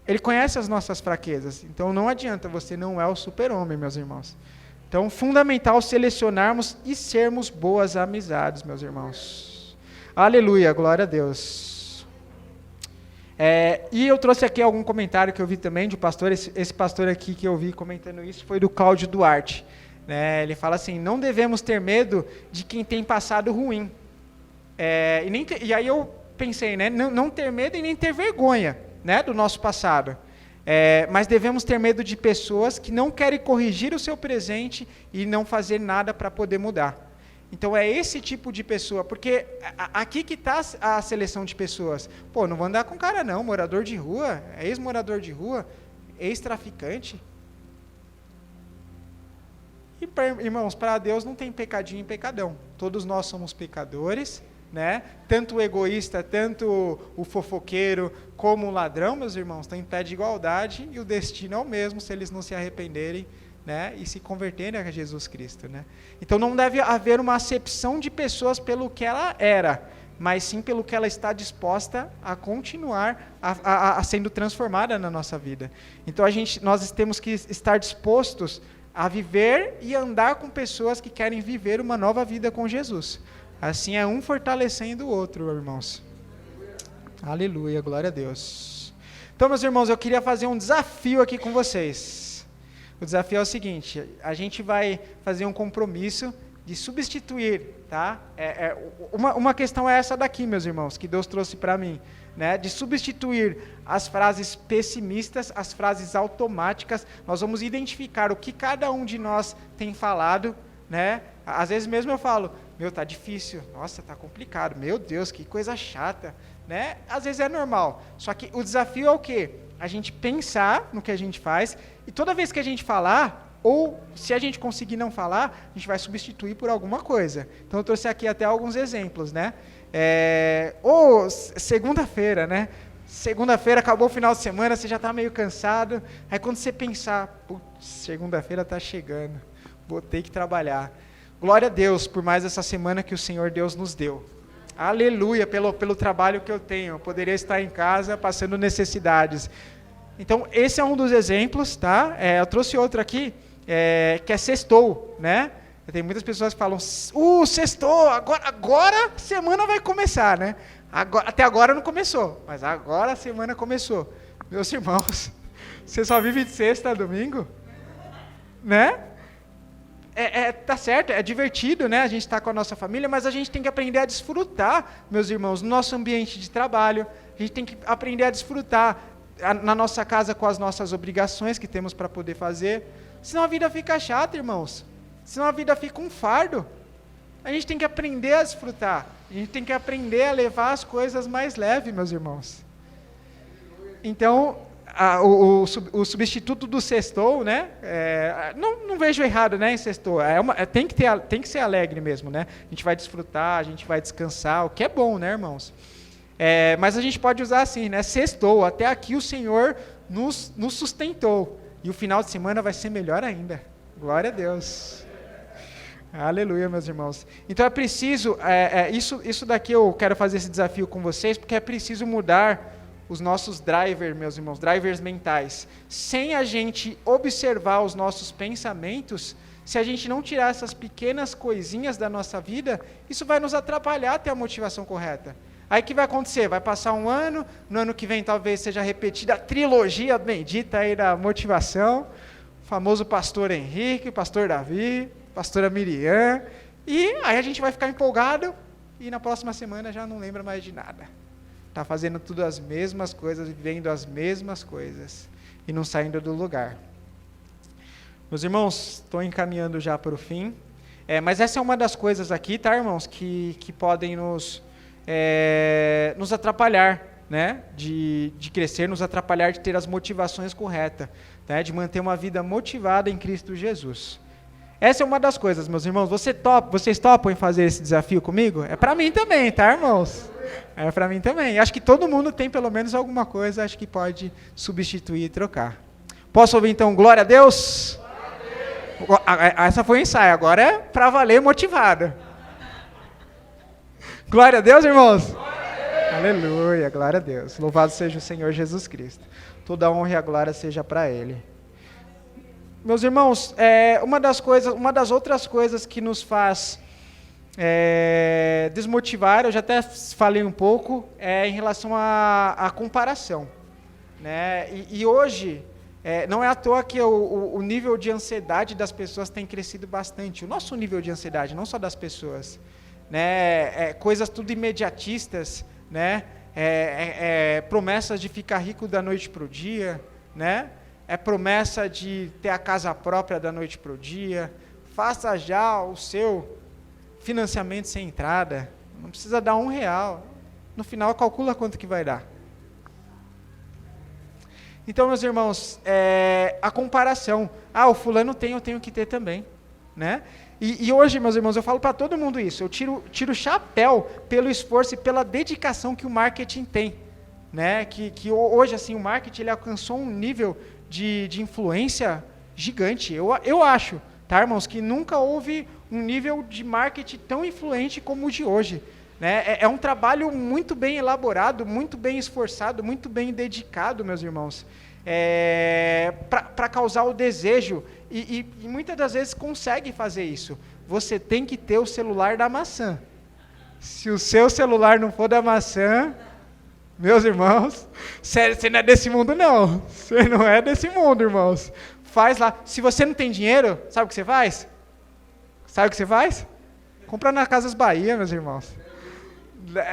Ele conhece as nossas fraquezas. Então não adianta, você não é o super-homem, meus irmãos. Então, fundamental selecionarmos e sermos boas amizades, meus irmãos. Aleluia, glória a Deus. E eu trouxe aqui algum comentário que eu vi também de um pastor, esse pastor aqui que eu vi comentando isso foi do Cláudio Duarte. Né? Ele fala assim, não devemos ter medo de quem tem passado ruim. E aí eu pensei, né, não ter medo e nem ter vergonha, né, do nosso passado. Mas devemos ter medo de pessoas que não querem corrigir o seu presente e não fazer nada para poder mudar. Então é esse tipo de pessoa, porque aqui que está a seleção de pessoas. Pô, não vou andar com cara não, morador de rua, ex-morador de rua, ex-traficante. E, irmãos, para Deus não tem pecadinho e pecadão. Todos nós somos pecadores, né? Tanto o egoísta, tanto o fofoqueiro, como o ladrão, meus irmãos, estão em pé de igualdade e o destino é o mesmo, se eles não se arrependerem, né, e se converterem a Jesus Cristo, né? Então não deve haver uma acepção de pessoas pelo que ela era, mas sim pelo que ela está disposta a continuar a sendo transformada na nossa vida. Então nós temos que estar dispostos a viver e andar com pessoas que querem viver uma nova vida com Jesus. Assim é um fortalecendo o outro, irmãos. Aleluia, glória a Deus. Então, meus irmãos, eu queria fazer um desafio aqui com vocês. O desafio é o seguinte: a gente vai fazer um compromisso de substituir, tá? Uma questão é essa daqui, meus irmãos, que Deus trouxe para mim, né? De substituir as frases pessimistas, as frases automáticas. Nós vamos identificar o que cada um de nós tem falado, né? Às vezes mesmo eu falo, meu, tá difícil, nossa, tá complicado, meu Deus, que coisa chata, né? Às vezes é normal, só que o desafio é o quê? A gente pensar no que a gente faz, e toda vez que a gente falar, ou se a gente conseguir não falar, a gente vai substituir por alguma coisa. Então eu trouxe aqui até alguns exemplos, né? Segunda-feira, né? Segunda-feira, acabou o final de semana, você já está meio cansado, aí quando você pensar, putz, segunda-feira está chegando, vou ter que trabalhar. Glória a Deus por mais essa semana que o Senhor Deus nos deu. Aleluia pelo trabalho que eu tenho, eu poderia estar em casa passando necessidades. Então esse é um dos exemplos, tá? Eu trouxe outro aqui, que é sextou, né? Tem muitas pessoas que falam, sextou, agora a semana vai começar, né? Até agora não começou, mas agora a semana começou. Meus irmãos, você só vive de sexta a domingo? Né? Tá certo, é divertido, né? A gente está com a nossa família, mas a gente tem que aprender a desfrutar, meus irmãos, no nosso ambiente de trabalho. A gente tem que aprender a desfrutar na nossa casa com as nossas obrigações que temos para poder fazer. Senão a vida fica chata, irmãos. Senão a vida fica um fardo. A gente tem que aprender a desfrutar. A gente tem que aprender a levar as coisas mais leves, meus irmãos. Então, o substituto do sextou, né? Não vejo errado, né, em sextou. Tem que ser alegre mesmo, né? A gente vai desfrutar, a gente vai descansar, o que é bom, né, irmãos? Mas a gente pode usar assim, né? Sextou, até aqui o Senhor nos sustentou. E o final de semana vai ser melhor ainda. Glória a Deus. Aleluia, meus irmãos. Então é preciso, isso daqui eu quero fazer esse desafio com vocês, porque é preciso mudar os nossos drivers, meus irmãos, drivers mentais. Sem a gente observar os nossos pensamentos, se a gente não tirar essas pequenas coisinhas da nossa vida, isso vai nos atrapalhar a ter a motivação correta. Aí o que vai acontecer? Vai passar um ano, no ano que vem talvez seja repetida a trilogia bendita aí da motivação, o famoso pastor Henrique, pastor Davi, pastora Miriam, e aí a gente vai ficar empolgado e na próxima semana já não lembra mais de nada. Está fazendo tudo as mesmas coisas, vivendo as mesmas coisas e não saindo do lugar. Meus irmãos, estou encaminhando já para o fim, mas essa é uma das coisas aqui, tá, irmãos, que podem nos atrapalhar, né, de crescer, nos atrapalhar de ter as motivações corretas, né, de manter uma vida motivada em Cristo Jesus. Essa é uma das coisas, meus irmãos. Vocês topam em fazer esse desafio comigo? É para mim também, tá, irmãos? É para mim também. Acho que todo mundo tem pelo menos alguma coisa, acho que pode substituir e trocar. Posso ouvir então, glória a Deus? Glória a Deus. Essa foi o ensaio, agora é para valer motivado. Glória a Deus, irmãos? Glória a Deus. Aleluia, glória a Deus. Louvado seja o Senhor Jesus Cristo. Toda a honra e a glória seja para Ele. Meus irmãos, uma das outras coisas que nos faz desmotivar, eu já até falei um pouco, em relação à comparação, né? E hoje, não é à toa que o nível de ansiedade das pessoas tem crescido bastante. O nosso nível de ansiedade, não só das pessoas, né? Coisas tudo imediatistas, né? Promessas de ficar rico da noite para o dia, né? Promessa de ter a casa própria da noite para o dia. Faça já o seu financiamento sem entrada. Não precisa dar R$1. No final, calcula quanto que vai dar. Então, meus irmãos, a comparação. O fulano tem, eu tenho que ter também, né? E hoje, meus irmãos, eu falo para todo mundo isso. Eu tiro o chapéu pelo esforço e pela dedicação que o marketing tem, né? Que hoje, assim, o marketing ele alcançou um nível de influência gigante. Eu acho, tá, irmãos, que nunca houve um nível de marketing tão influente como o de hoje. Né? É um trabalho muito bem elaborado, muito bem esforçado, muito bem dedicado, meus irmãos, para causar o desejo. E muitas das vezes consegue fazer isso. Você tem que ter o celular da maçã. Se o seu celular não for da maçã, meus irmãos, você não é desse mundo, não. Você não é desse mundo, irmãos. Faz lá. Se você não tem dinheiro, sabe o que você faz? Sabe o que você faz? Compra na Casas Bahia, meus irmãos.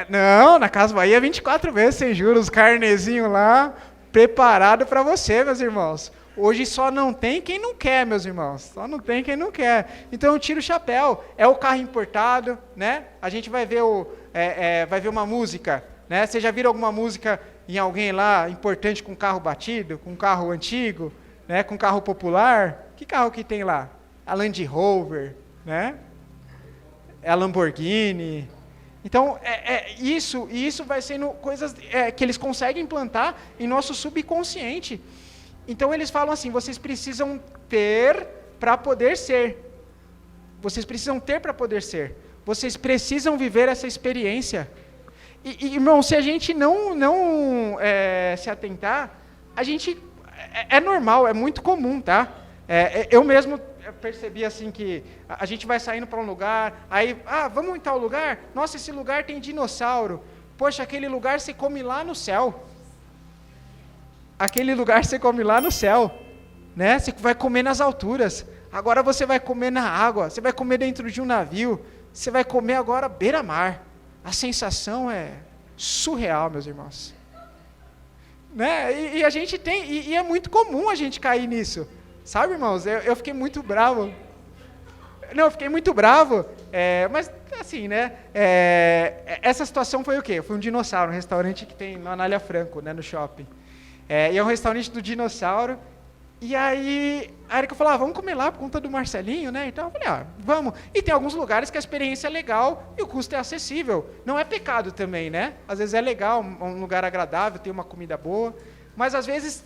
Não, na Casas Bahia 24 vezes sem juros, carnezinho lá, preparado para você, meus irmãos. Hoje só não tem quem não quer, meus irmãos. Só não tem quem não quer. Então eu tiro o chapéu. É o carro importado, né? A gente vai ver vai ver uma música, né? Vocês já viram alguma música em alguém lá importante com carro batido, com carro antigo, né? Com carro popular? Que carro que tem lá? A Land Rover, né? É a Lamborghini. Então, isso vai sendo coisas que eles conseguem implantar em nosso subconsciente. Então, eles falam assim, vocês precisam ter para poder ser. Vocês precisam ter para poder ser. Vocês precisam viver essa experiência. E irmão, se a gente não se atentar, a gente... É normal, é muito comum, tá? Eu mesmo percebi assim que a gente vai saindo para um lugar, aí, vamos em tal lugar? Nossa, esse lugar tem dinossauro. Poxa, aquele lugar você come lá no céu. Aquele lugar você come lá no céu, né? Você vai comer nas alturas. Agora você vai comer na água, você vai comer dentro de um navio, você vai comer agora beira-mar. A sensação é surreal, meus irmãos. Né? E a gente tem, e é muito comum a gente cair nisso. Sabe, irmãos, eu fiquei muito bravo. Não, eu fiquei muito bravo, mas assim, né? Essa situação foi o quê? Foi um dinossauro, um restaurante que tem na Anália Franco, né, no shopping. E é um restaurante do dinossauro. E aí, a Erika falou, vamos comer lá por conta do Marcelinho, né? Então eu falei, vamos. E tem alguns lugares que a experiência é legal e o custo é acessível. Não é pecado também, né? Às vezes é legal, um lugar agradável, tem uma comida boa. Mas às vezes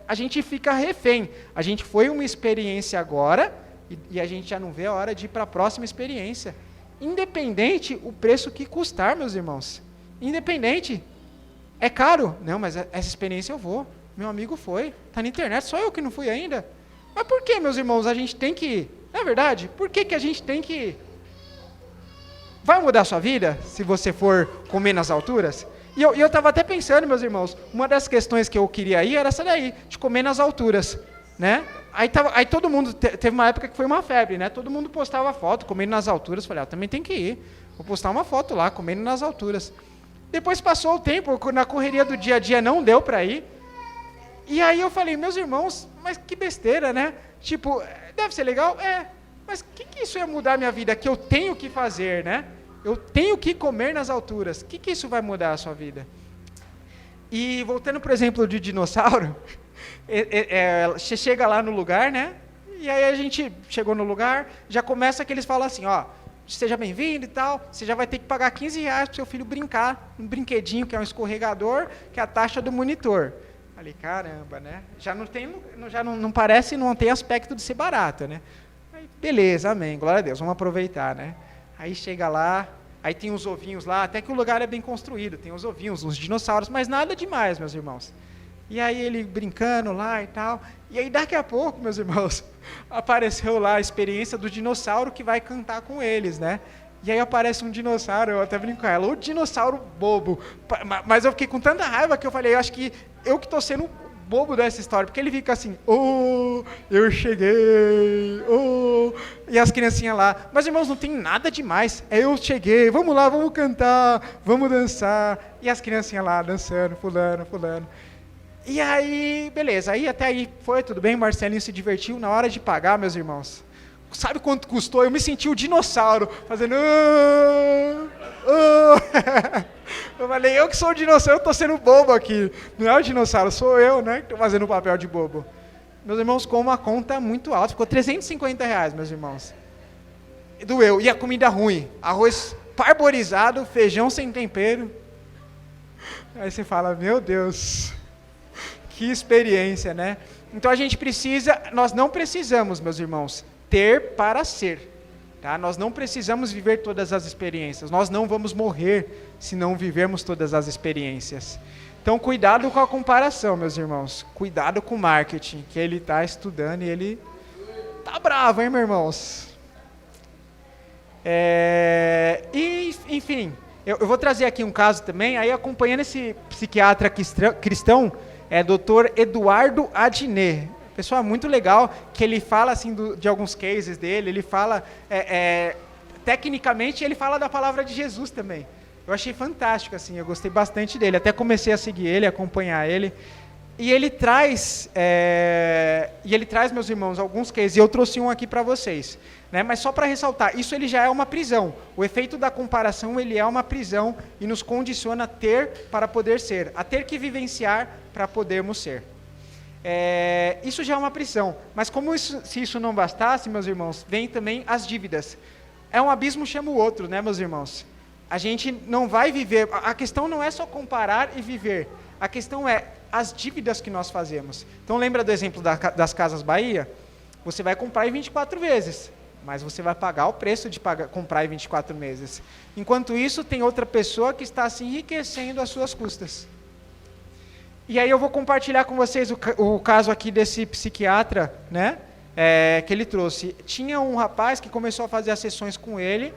a gente fica refém. A gente foi uma experiência agora e a gente já não vê a hora de ir para a próxima experiência. Independente o preço que custar, meus irmãos. Independente. É caro? Não, mas essa experiência eu vou. Meu amigo foi. Está na internet, só eu que não fui ainda. Mas por que, meus irmãos, a gente tem que ir? Não é verdade? Por que a gente tem que ir? Vai mudar a sua vida se você for comer nas alturas? E eu estava até pensando, meus irmãos, uma das questões que eu queria ir era essa daí, de comer nas alturas, né? Aí todo mundo, teve uma época que foi uma febre, né? Todo mundo postava foto, comendo nas alturas, falei, eu também tenho que ir, vou postar uma foto lá, comendo nas alturas. Depois passou o tempo, na correria do dia a dia não deu para ir, e aí eu falei, meus irmãos, mas que besteira, né? Tipo, deve ser legal? Mas o que isso ia mudar a minha vida, que eu tenho que fazer, né? Eu tenho que comer nas alturas. O que isso vai mudar a sua vida? E voltando, por exemplo, de dinossauro, você chega lá no lugar, né? E aí a gente chegou no lugar, já começa que eles falam assim, seja bem-vindo e tal, você já vai ter que pagar R$15 para o seu filho brincar, um brinquedinho que é um escorregador, que é a taxa do monitor. Falei, caramba, né? Já não parece, não tem aspecto de ser barato, né? Aí, beleza, amém, glória a Deus, vamos aproveitar, né? Aí chega lá, aí tem os ovinhos lá, até que o lugar é bem construído, tem os ovinhos, uns dinossauros, mas nada demais, meus irmãos. E aí ele brincando lá e tal, e aí daqui a pouco, meus irmãos, apareceu lá a experiência do dinossauro que vai cantar com eles, né? E aí aparece um dinossauro, eu até brinco com ela, o dinossauro bobo, mas eu fiquei com tanta raiva que eu falei, eu acho que eu que estou sendo bobo dessa história, porque ele fica assim, eu cheguei, e as criancinhas lá, mas irmãos, não tem nada demais, eu cheguei, vamos lá, vamos cantar, vamos dançar, e as criancinhas lá dançando, fulano, e aí, beleza, aí até aí foi tudo bem, Marcelinho se divertiu, na hora de pagar, meus irmãos, sabe quanto custou? Eu me senti o dinossauro, fazendo, eu falei, eu que sou o dinossauro, eu estou sendo bobo aqui. Não é o dinossauro, sou eu, né, que estou fazendo o papel de bobo. Meus irmãos, com uma conta muito alta, ficou R$350, meus irmãos. Doeu. E a comida ruim, arroz parborizado, feijão sem tempero. Aí você fala, meu Deus, Que experiência, né? Então nós não precisamos, meus irmãos, ter para ser. Tá? Nós não precisamos viver todas as experiências. Nós não vamos morrer se não vivermos todas as experiências. Então, cuidado com a comparação, meus irmãos. Cuidado com o marketing, que ele está estudando e ele tá bravo, hein, meus irmãos? Enfim, eu vou trazer aqui um caso também, aí acompanhando esse psiquiatra cristão, Dr. Eduardo Adnet. Pessoal, muito legal, que ele fala assim de alguns cases dele, ele fala, tecnicamente, ele fala da palavra de Jesus também. Eu achei fantástico, assim, eu gostei bastante dele, até comecei a seguir ele, acompanhar ele. E ele traz, meus irmãos, alguns cases, e eu trouxe um aqui para vocês. Né? Mas só para ressaltar, isso ele já é uma prisão. O efeito da comparação, ele é uma prisão e nos condiciona a ter para poder ser, a ter que vivenciar para podermos ser. Isso já é uma prisão, mas se isso não bastasse, meus irmãos, vem também as dívidas. Um abismo chama o outro, né, meus irmãos? A gente não vai viver, a questão não é só comparar e viver, a questão é as dívidas que nós fazemos. Então lembra do exemplo das Casas Bahia? Você vai comprar em 24 vezes, mas você vai pagar o preço de comprar em 24 meses. Enquanto isso, tem outra pessoa que está se enriquecendo às suas custas. E aí eu vou compartilhar com vocês o caso aqui desse psiquiatra, né, que ele trouxe. Tinha um rapaz que começou a fazer as sessões com ele,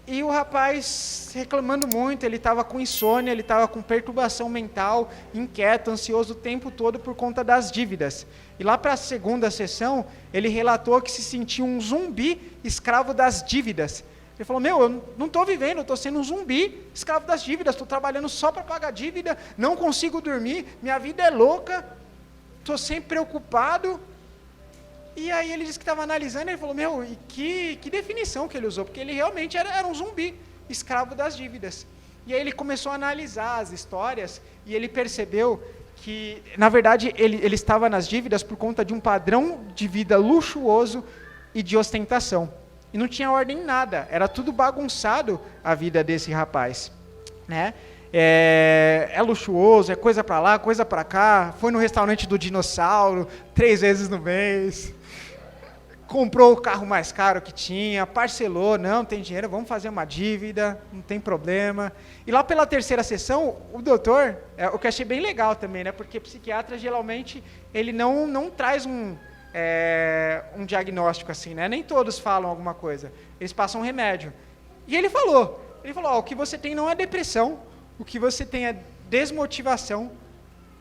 e o rapaz reclamando muito, ele estava com insônia, ele estava com perturbação mental, inquieto, ansioso o tempo todo por conta das dívidas. E lá para a segunda sessão, ele relatou que se sentia um zumbi escravo das dívidas. Ele falou, eu não estou vivendo, eu estou sendo um zumbi, escravo das dívidas, estou trabalhando só para pagar dívida, não consigo dormir, minha vida é louca, estou sempre preocupado. E aí ele disse que estava analisando, ele falou, e que definição que ele usou, porque ele realmente era um zumbi, escravo das dívidas. E aí ele começou a analisar as histórias, e ele percebeu que, na verdade, ele estava nas dívidas por conta de um padrão de vida luxuoso e de ostentação. E não tinha ordem em nada, era tudo bagunçado a vida desse rapaz, né? É luxuoso, é coisa para lá, coisa para cá, foi no restaurante do dinossauro 3 vezes no mês, comprou o carro mais caro que tinha, parcelou, não tem dinheiro, vamos fazer uma dívida, não tem problema. E lá pela terceira sessão, o doutor, o que eu achei bem legal também, né? Porque psiquiatra geralmente ele não traz um diagnóstico assim, né? Nem todos falam alguma coisa, eles passam um remédio. E ele falou, o que você tem não é depressão, o que você tem é desmotivação,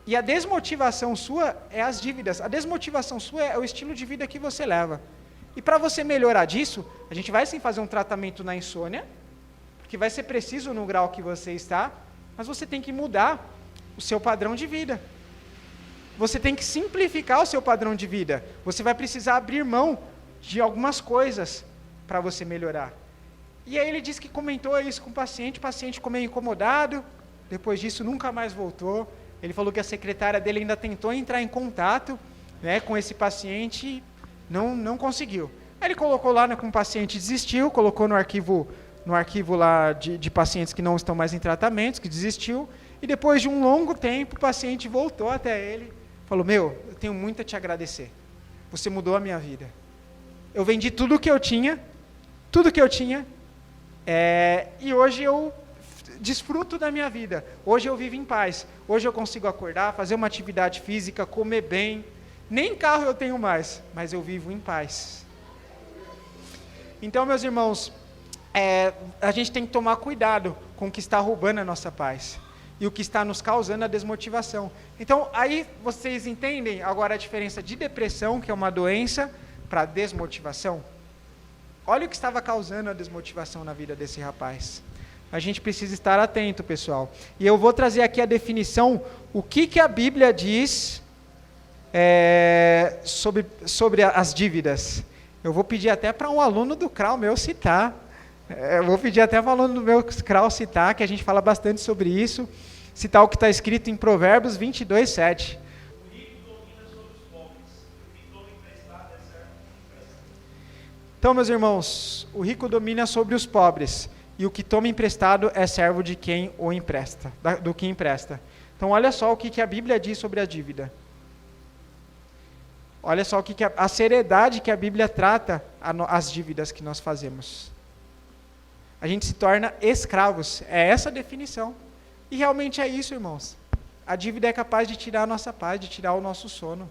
e a desmotivação sua é as dívidas, a desmotivação sua é o estilo de vida que você leva. E para você melhorar disso, a gente vai sim fazer um tratamento na insônia, porque vai ser preciso no grau que você está, mas você tem que mudar o seu padrão de vida. Você tem que simplificar o seu padrão de vida. Você vai precisar abrir mão de algumas coisas para você melhorar. E aí ele disse que comentou isso com o paciente ficou meio incomodado, depois disso nunca mais voltou. Ele falou que a secretária dele ainda tentou entrar em contato, né, com esse paciente e não conseguiu. Aí ele colocou lá com o paciente, desistiu, colocou no arquivo lá de pacientes que não estão mais em tratamentos, que desistiu, e depois de um longo tempo o paciente voltou até ele, falou, eu tenho muito a te agradecer, você mudou a minha vida. Eu vendi tudo que eu tinha, e hoje eu desfruto da minha vida, hoje eu vivo em paz, hoje eu consigo acordar, fazer uma atividade física, comer bem, nem carro eu tenho mais, mas eu vivo em paz. Então, meus irmãos, a gente tem que tomar cuidado com o que está roubando a nossa paz, e o que está nos causando a desmotivação. Então, aí vocês entendem agora a diferença de depressão, que é uma doença, para desmotivação? Olha o que estava causando a desmotivação na vida desse rapaz. A gente precisa estar atento, pessoal. E eu vou trazer aqui a definição, o que a Bíblia diz sobre as dívidas. Eu vou pedir até para um aluno do CRAU meu citar. Eu vou pedir até para um aluno do meu CRAU citar, que a gente fala bastante sobre isso. Citar o que está escrito em Provérbios 22, 7. Então, meus irmãos, o rico domina sobre os pobres, e o que toma emprestado é servo de quem o empresta, do que empresta. Então, olha só o que a Bíblia diz sobre a dívida. Olha só a seriedade que a Bíblia trata as dívidas que nós fazemos. A gente se torna escravos. É essa a definição. E realmente é isso, irmãos. A dívida é capaz de tirar a nossa paz, de tirar o nosso sono.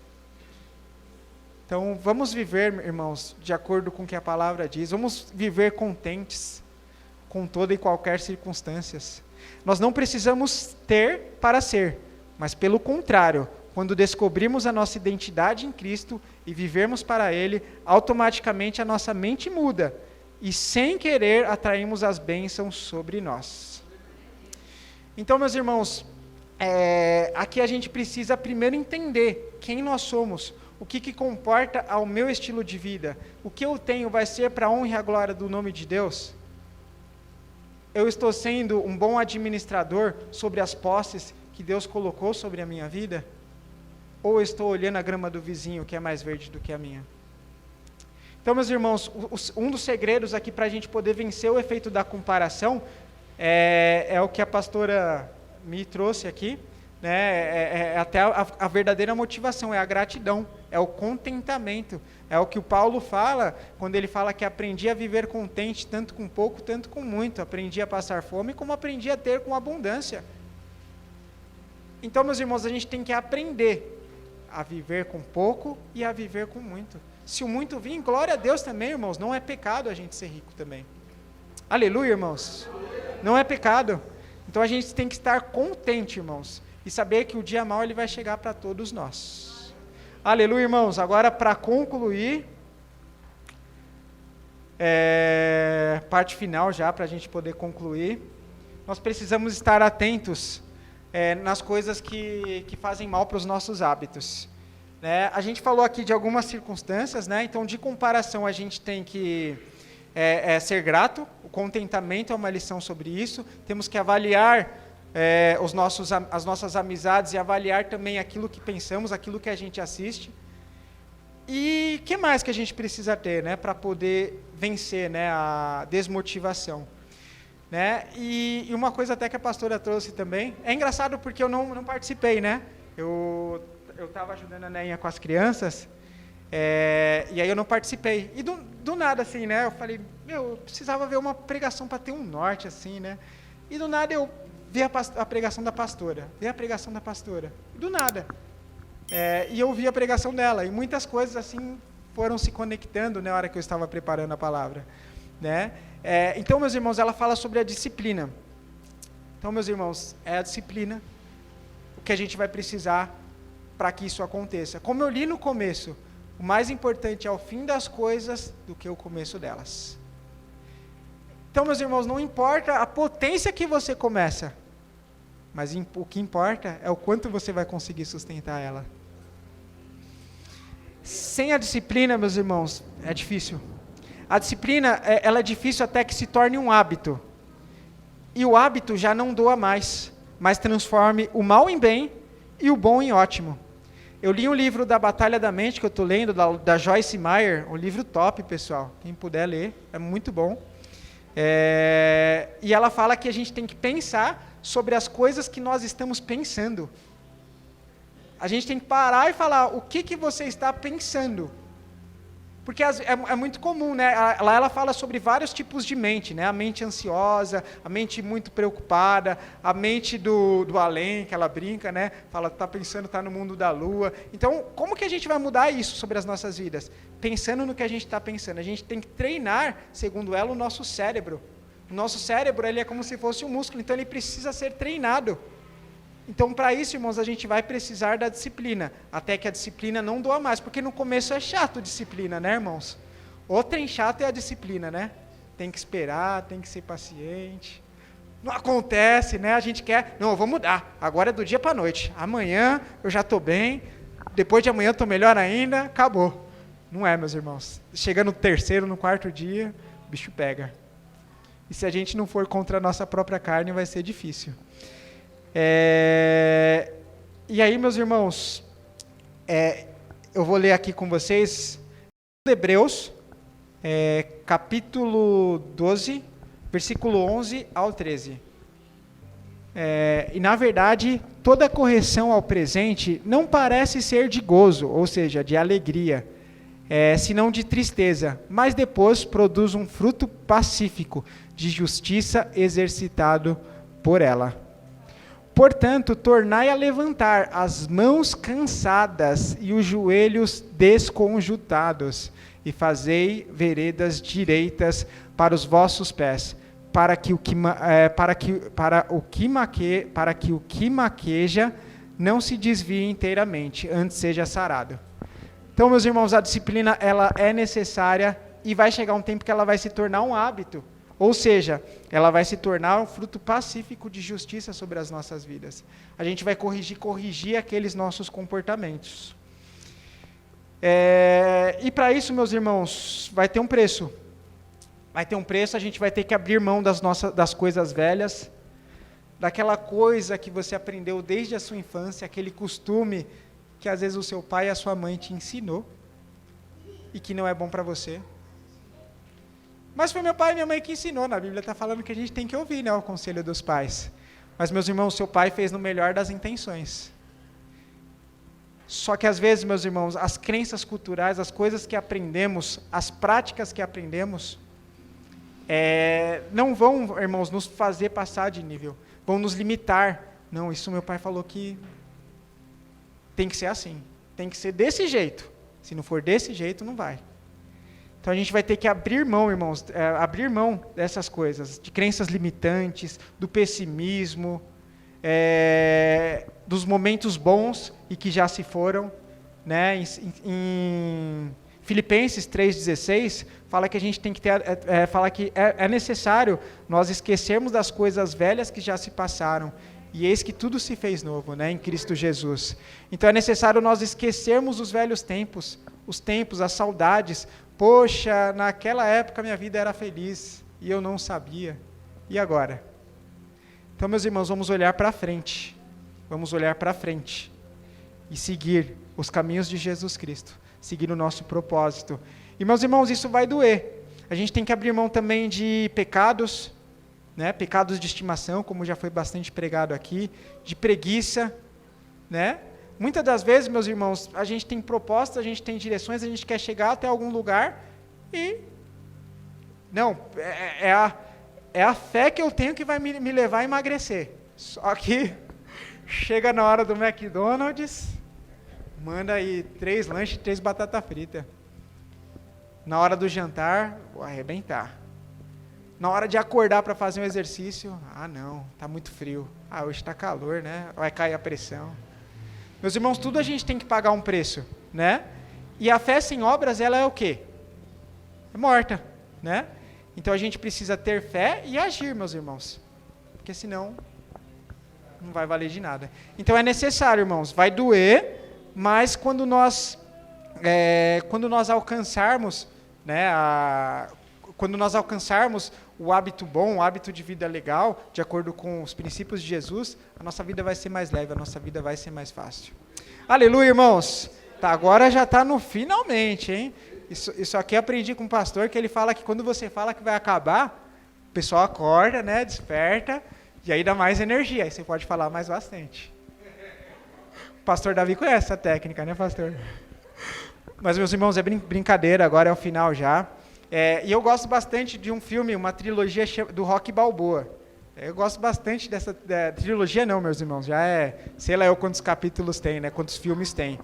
Então, vamos viver, irmãos, de acordo com o que a palavra diz. Vamos viver contentes com toda e qualquer circunstâncias. Nós não precisamos ter para ser, mas pelo contrário, quando descobrimos a nossa identidade em Cristo e vivermos para Ele, automaticamente a nossa mente muda e, sem querer, atraímos as bênçãos sobre nós. Então, meus irmãos, aqui a gente precisa primeiro entender quem nós somos, o que comporta ao meu estilo de vida, o que eu tenho vai ser para a honra e a glória do nome de Deus? Eu estou sendo um bom administrador sobre as posses que Deus colocou sobre a minha vida? Ou eu estou olhando a grama do vizinho que é mais verde do que a minha? Então, meus irmãos, um dos segredos aqui para a gente poder vencer o efeito da comparação é o que a pastora me trouxe aqui, né? Até a verdadeira motivação, é a gratidão, é o contentamento, é o que o Paulo fala, quando ele fala que aprendi a viver contente, tanto com pouco, tanto com muito, aprendi a passar fome, como aprendi a ter com abundância. Então, meus irmãos, a gente tem que aprender a viver com pouco e a viver com muito. Se o muito vir, glória a Deus também, irmãos, não é pecado a gente ser rico também. Aleluia, irmãos. Não é pecado. Então a gente tem que estar contente, irmãos, e saber que o dia mau ele vai chegar para todos nós. Aleluia, irmãos. Agora, para concluir, parte final já, para a gente poder concluir, nós precisamos estar atentos nas coisas que fazem mal para os nossos hábitos. Né? A gente falou aqui de algumas circunstâncias, né? Então, de comparação, a gente tem que ser grato, o contentamento é uma lição sobre isso, temos que avaliar as nossas amizades e avaliar também aquilo que pensamos, aquilo que a gente assiste. E o que mais que a gente precisa ter, né, para poder vencer, né, a desmotivação? Né? E uma coisa até que a pastora trouxe também, é engraçado porque eu não participei, né? Eu estava ajudando a Neinha com as crianças, e aí eu não participei. E do nada, assim, né? Eu falei, eu precisava ver uma pregação para ter um norte, assim, né? E do nada eu vi a pregação da pastora. E do nada. E eu vi a pregação dela. E muitas coisas, assim, foram se conectando na hora que eu estava preparando a palavra. Né? Então, meus irmãos, ela fala sobre a disciplina. Então, meus irmãos, é a disciplina o que a gente vai precisar para que isso aconteça. Como eu li no começo, o mais importante é o fim das coisas do que o começo delas. Então, meus irmãos, não importa a potência que você começa, mas o que importa é o quanto você vai conseguir sustentar ela. Sem a disciplina, meus irmãos, é difícil. A disciplina, ela é difícil até que se torne um hábito. E o hábito já não doa mais, mas transforme o mal em bem e o bom em ótimo. Eu li um livro da Batalha da Mente, que eu estou lendo, da Joyce Meyer, um livro top, pessoal. Quem puder ler, é muito bom. E ela fala que a gente tem que pensar sobre as coisas que nós estamos pensando. A gente tem que parar e falar, o que você está pensando? Porque é muito comum, né? Lá ela fala sobre vários tipos de mente, né? A mente ansiosa, a mente muito preocupada, a mente do além, que ela brinca, né? Fala, está pensando, está no mundo da lua. Então, como que a gente vai mudar isso sobre as nossas vidas? Pensando no que a gente está pensando. A gente tem que treinar, segundo ela, o nosso cérebro. O nosso cérebro, ele é como se fosse um músculo, então ele precisa ser treinado. Então, para isso, irmãos, a gente vai precisar da disciplina, até que a disciplina não doa mais, porque no começo é chato a disciplina, né, irmãos? O trem chato é a disciplina, né? Tem que esperar, tem que ser paciente. Não acontece, né? A gente quer, não, eu vou mudar, agora é do dia para a noite. Amanhã eu já estou bem, depois de amanhã eu estou melhor ainda, acabou. Não é, meus irmãos. Chega no terceiro, no quarto dia, o bicho pega. E se a gente não for contra a nossa própria carne, vai ser difícil. E aí, meus irmãos, eu vou ler aqui com vocês Hebreus, capítulo 12, versículo 11 ao 13. E, na verdade, toda correção ao presente não parece ser de gozo, ou seja, de alegria, senão de tristeza, mas depois produz um fruto pacífico, de justiça exercitado por ela. Portanto, tornai a levantar as mãos cansadas e os joelhos desconjuntados, e fazei veredas direitas para os vossos pés, para que o que maqueja não se desvie inteiramente, antes seja sarado. Então, meus irmãos, a disciplina ela é necessária e vai chegar um tempo que ela vai se tornar um hábito. Ou seja, ela vai se tornar um fruto pacífico de justiça sobre as nossas vidas. A gente vai corrigir aqueles nossos comportamentos. E para isso, meus irmãos, vai ter um preço. Vai ter um preço, a gente vai ter que abrir mão das coisas velhas, daquela coisa que você aprendeu desde a sua infância, aquele costume que às vezes o seu pai e a sua mãe te ensinou e que não é bom para você. Mas foi meu pai e minha mãe que ensinou. Na Bíblia está falando que a gente tem que ouvir, né, o conselho dos pais. Mas, meus irmãos, seu pai fez no melhor das intenções. Só que às vezes, meus irmãos, as crenças culturais, as coisas que aprendemos, as práticas que aprendemos, não vão, irmãos, nos fazer passar de nível. Vão nos limitar. Não, isso meu pai falou que tem que ser assim. Tem que ser desse jeito. Se não for desse jeito, não vai. Então a gente vai ter que abrir mão, irmãos, abrir mão dessas coisas, de crenças limitantes, do pessimismo, dos momentos bons e que já se foram, né? Em Filipenses 3,16 fala que a gente tem que ter, fala que é necessário nós esquecermos das coisas velhas que já se passaram. E eis que tudo se fez novo, né, em Cristo Jesus. Então é necessário nós esquecermos os velhos tempos, as saudades. Poxa, naquela época minha vida era feliz e eu não sabia. E agora? Então, meus irmãos, vamos olhar para frente. Vamos olhar para frente e seguir os caminhos de Jesus Cristo, seguir o nosso propósito. E, meus irmãos, isso vai doer. A gente tem que abrir mão também de pecados, né? Pecados de estimação, como já foi bastante pregado aqui, de preguiça, né? Muitas das vezes, meus irmãos, a gente tem propostas, a gente tem direções, a gente quer chegar até algum lugar e... Não, é a fé que eu tenho que vai me levar a emagrecer. Só que chega na hora do McDonald's, manda aí 3 lanches e 3 batatas fritas. Na hora do jantar, vou arrebentar. Na hora de acordar para fazer um exercício, não, está muito frio. Hoje está calor, né? Vai cair a pressão. Meus irmãos, tudo a gente tem que pagar um preço, né? E a fé sem obras, ela é o quê? É morta, né? Então a gente precisa ter fé e agir, meus irmãos. Porque senão não vai valer de nada. Então é necessário, irmãos, vai doer, mas quando nós alcançarmos, né, quando nós alcançarmos o hábito bom, o hábito de vida legal, de acordo com os princípios de Jesus, a nossa vida vai ser mais leve, a nossa vida vai ser mais fácil. Aleluia, irmãos! Tá, agora já está no finalmente, hein? Isso aqui eu aprendi com um pastor, que ele fala que quando você fala que vai acabar, o pessoal acorda, né, desperta, e aí dá mais energia, aí você pode falar mais bastante. O pastor Davi conhece essa técnica, né, pastor? Mas, meus irmãos, é brincadeira, agora é o final já. E eu gosto bastante de um filme, uma trilogia do Rocky Balboa. Eu gosto bastante dessa trilogia, não, meus irmãos, já sei lá quantos capítulos tem, né, quantos filmes tem.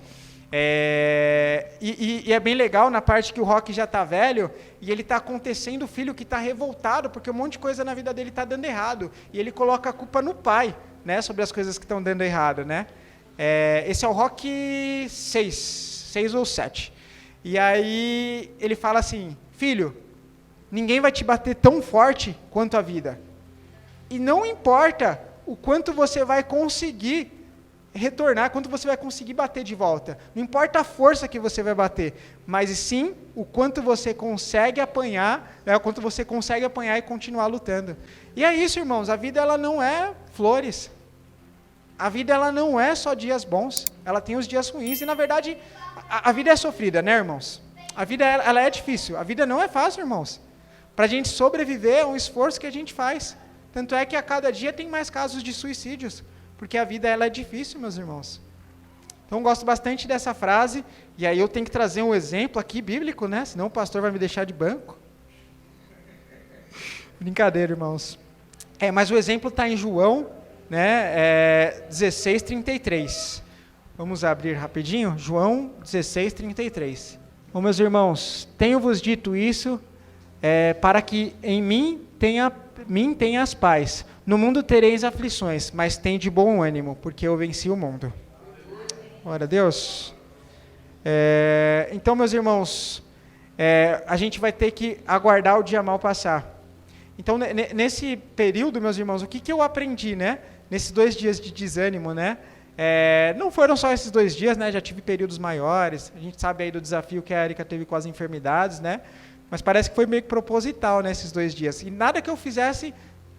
E é bem legal na parte que o Rocky já está velho e ele está acontecendo o filho que está revoltado porque um monte de coisa na vida dele está dando errado. E ele coloca a culpa no pai, né, sobre as coisas que estão dando errado, né? Esse é o Rocky 6 ou 7. E aí ele fala assim: filho, ninguém vai te bater tão forte quanto a vida. E não importa o quanto você vai conseguir retornar, quanto você vai conseguir bater de volta. Não importa a força que você vai bater, mas sim o quanto você consegue apanhar, o quanto você consegue apanhar e continuar lutando. E é isso, irmãos, a vida ela não é flores. A vida ela não é só dias bons, ela tem os dias ruins. E na verdade, a vida é sofrida, né, irmãos? A vida ela é difícil, a vida não é fácil, irmãos. Para a gente sobreviver é um esforço que a gente faz. Tanto é que a cada dia tem mais casos de suicídios, porque a vida ela é difícil, meus irmãos. Então, eu gosto bastante dessa frase, e aí eu tenho que trazer um exemplo aqui bíblico, né? Senão o pastor vai me deixar de banco. Brincadeira, irmãos. Mas o exemplo está em João, né? 16:33. Vamos abrir rapidinho? João 16:33. Bom, meus irmãos, tenho-vos dito isso para que em mim tenhas paz. No mundo tereis aflições, mas tende bom ânimo, porque eu venci o mundo. Glória a Deus. Então, meus irmãos, a gente vai ter que aguardar o dia mal passar. Então, nesse período, meus irmãos, o que eu aprendi, né? Nesses 2 dias de desânimo, né? Não foram só esses 2 dias, né? Já tive períodos maiores. A gente sabe aí do desafio que a Erika teve com as enfermidades, né? Mas parece que foi meio que proposital, né, esses 2 dias. E nada que eu fizesse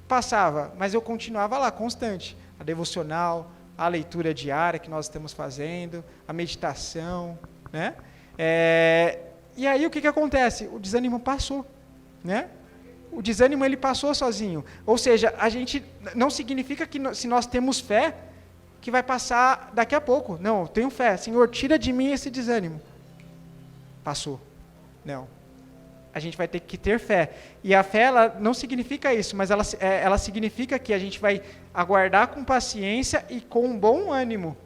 passava, mas eu continuava lá, constante. A devocional, a leitura diária que nós estamos fazendo, a meditação, né? E aí o que acontece? O desânimo passou, né? O desânimo ele passou sozinho. Ou seja, a gente não significa que se nós temos fé, que vai passar daqui a pouco. Não, eu tenho fé. Senhor, tira de mim esse desânimo. Passou. Não. A gente vai ter que ter fé. E a fé, ela não significa isso, mas ela significa que a gente vai aguardar com paciência e com bom ânimo.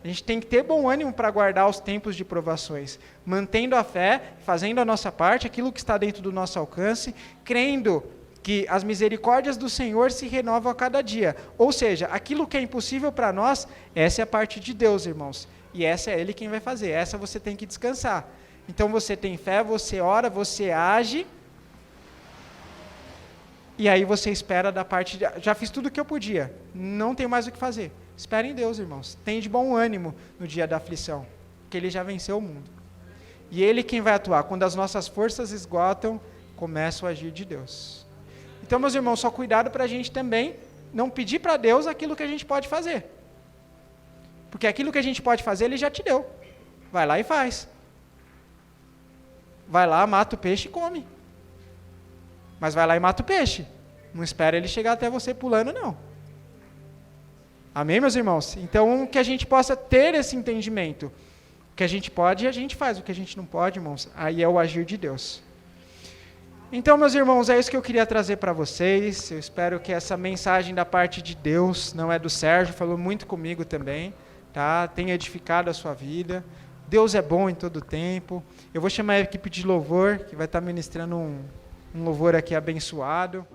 A gente tem que ter bom ânimo para aguardar os tempos de provações, mantendo a fé, fazendo a nossa parte, aquilo que está dentro do nosso alcance, crendo que as misericórdias do Senhor se renovam a cada dia. Ou seja, aquilo que é impossível para nós, essa é a parte de Deus, irmãos. E essa é Ele quem vai fazer, essa você tem que descansar. Então você tem fé, você ora, você age, e aí você espera da parte de... Já fiz tudo o que eu podia, não tenho mais o que fazer. Espera em Deus, irmãos. Tenha de bom ânimo no dia da aflição, porque Ele já venceu o mundo. E Ele quem vai atuar. Quando as nossas forças esgotam, começa o agir de Deus. Então, meus irmãos, só cuidado para a gente também não pedir para Deus aquilo que a gente pode fazer. Porque aquilo que a gente pode fazer, Ele já te deu. Vai lá e faz. Vai lá, mata o peixe e come. Mas vai lá e mata o peixe. Não espera ele chegar até você pulando, não. Amém, meus irmãos? Então, que a gente possa ter esse entendimento. O que a gente pode, a gente faz. O que a gente não pode, irmãos, aí é o agir de Deus. Então, meus irmãos, é isso que eu queria trazer para vocês. Eu espero que essa mensagem da parte de Deus, não é do Sérgio, falou muito comigo também, tá? Tenha edificado a sua vida. Deus é bom em todo o tempo. Eu vou chamar a equipe de louvor, que vai estar ministrando um louvor aqui abençoado.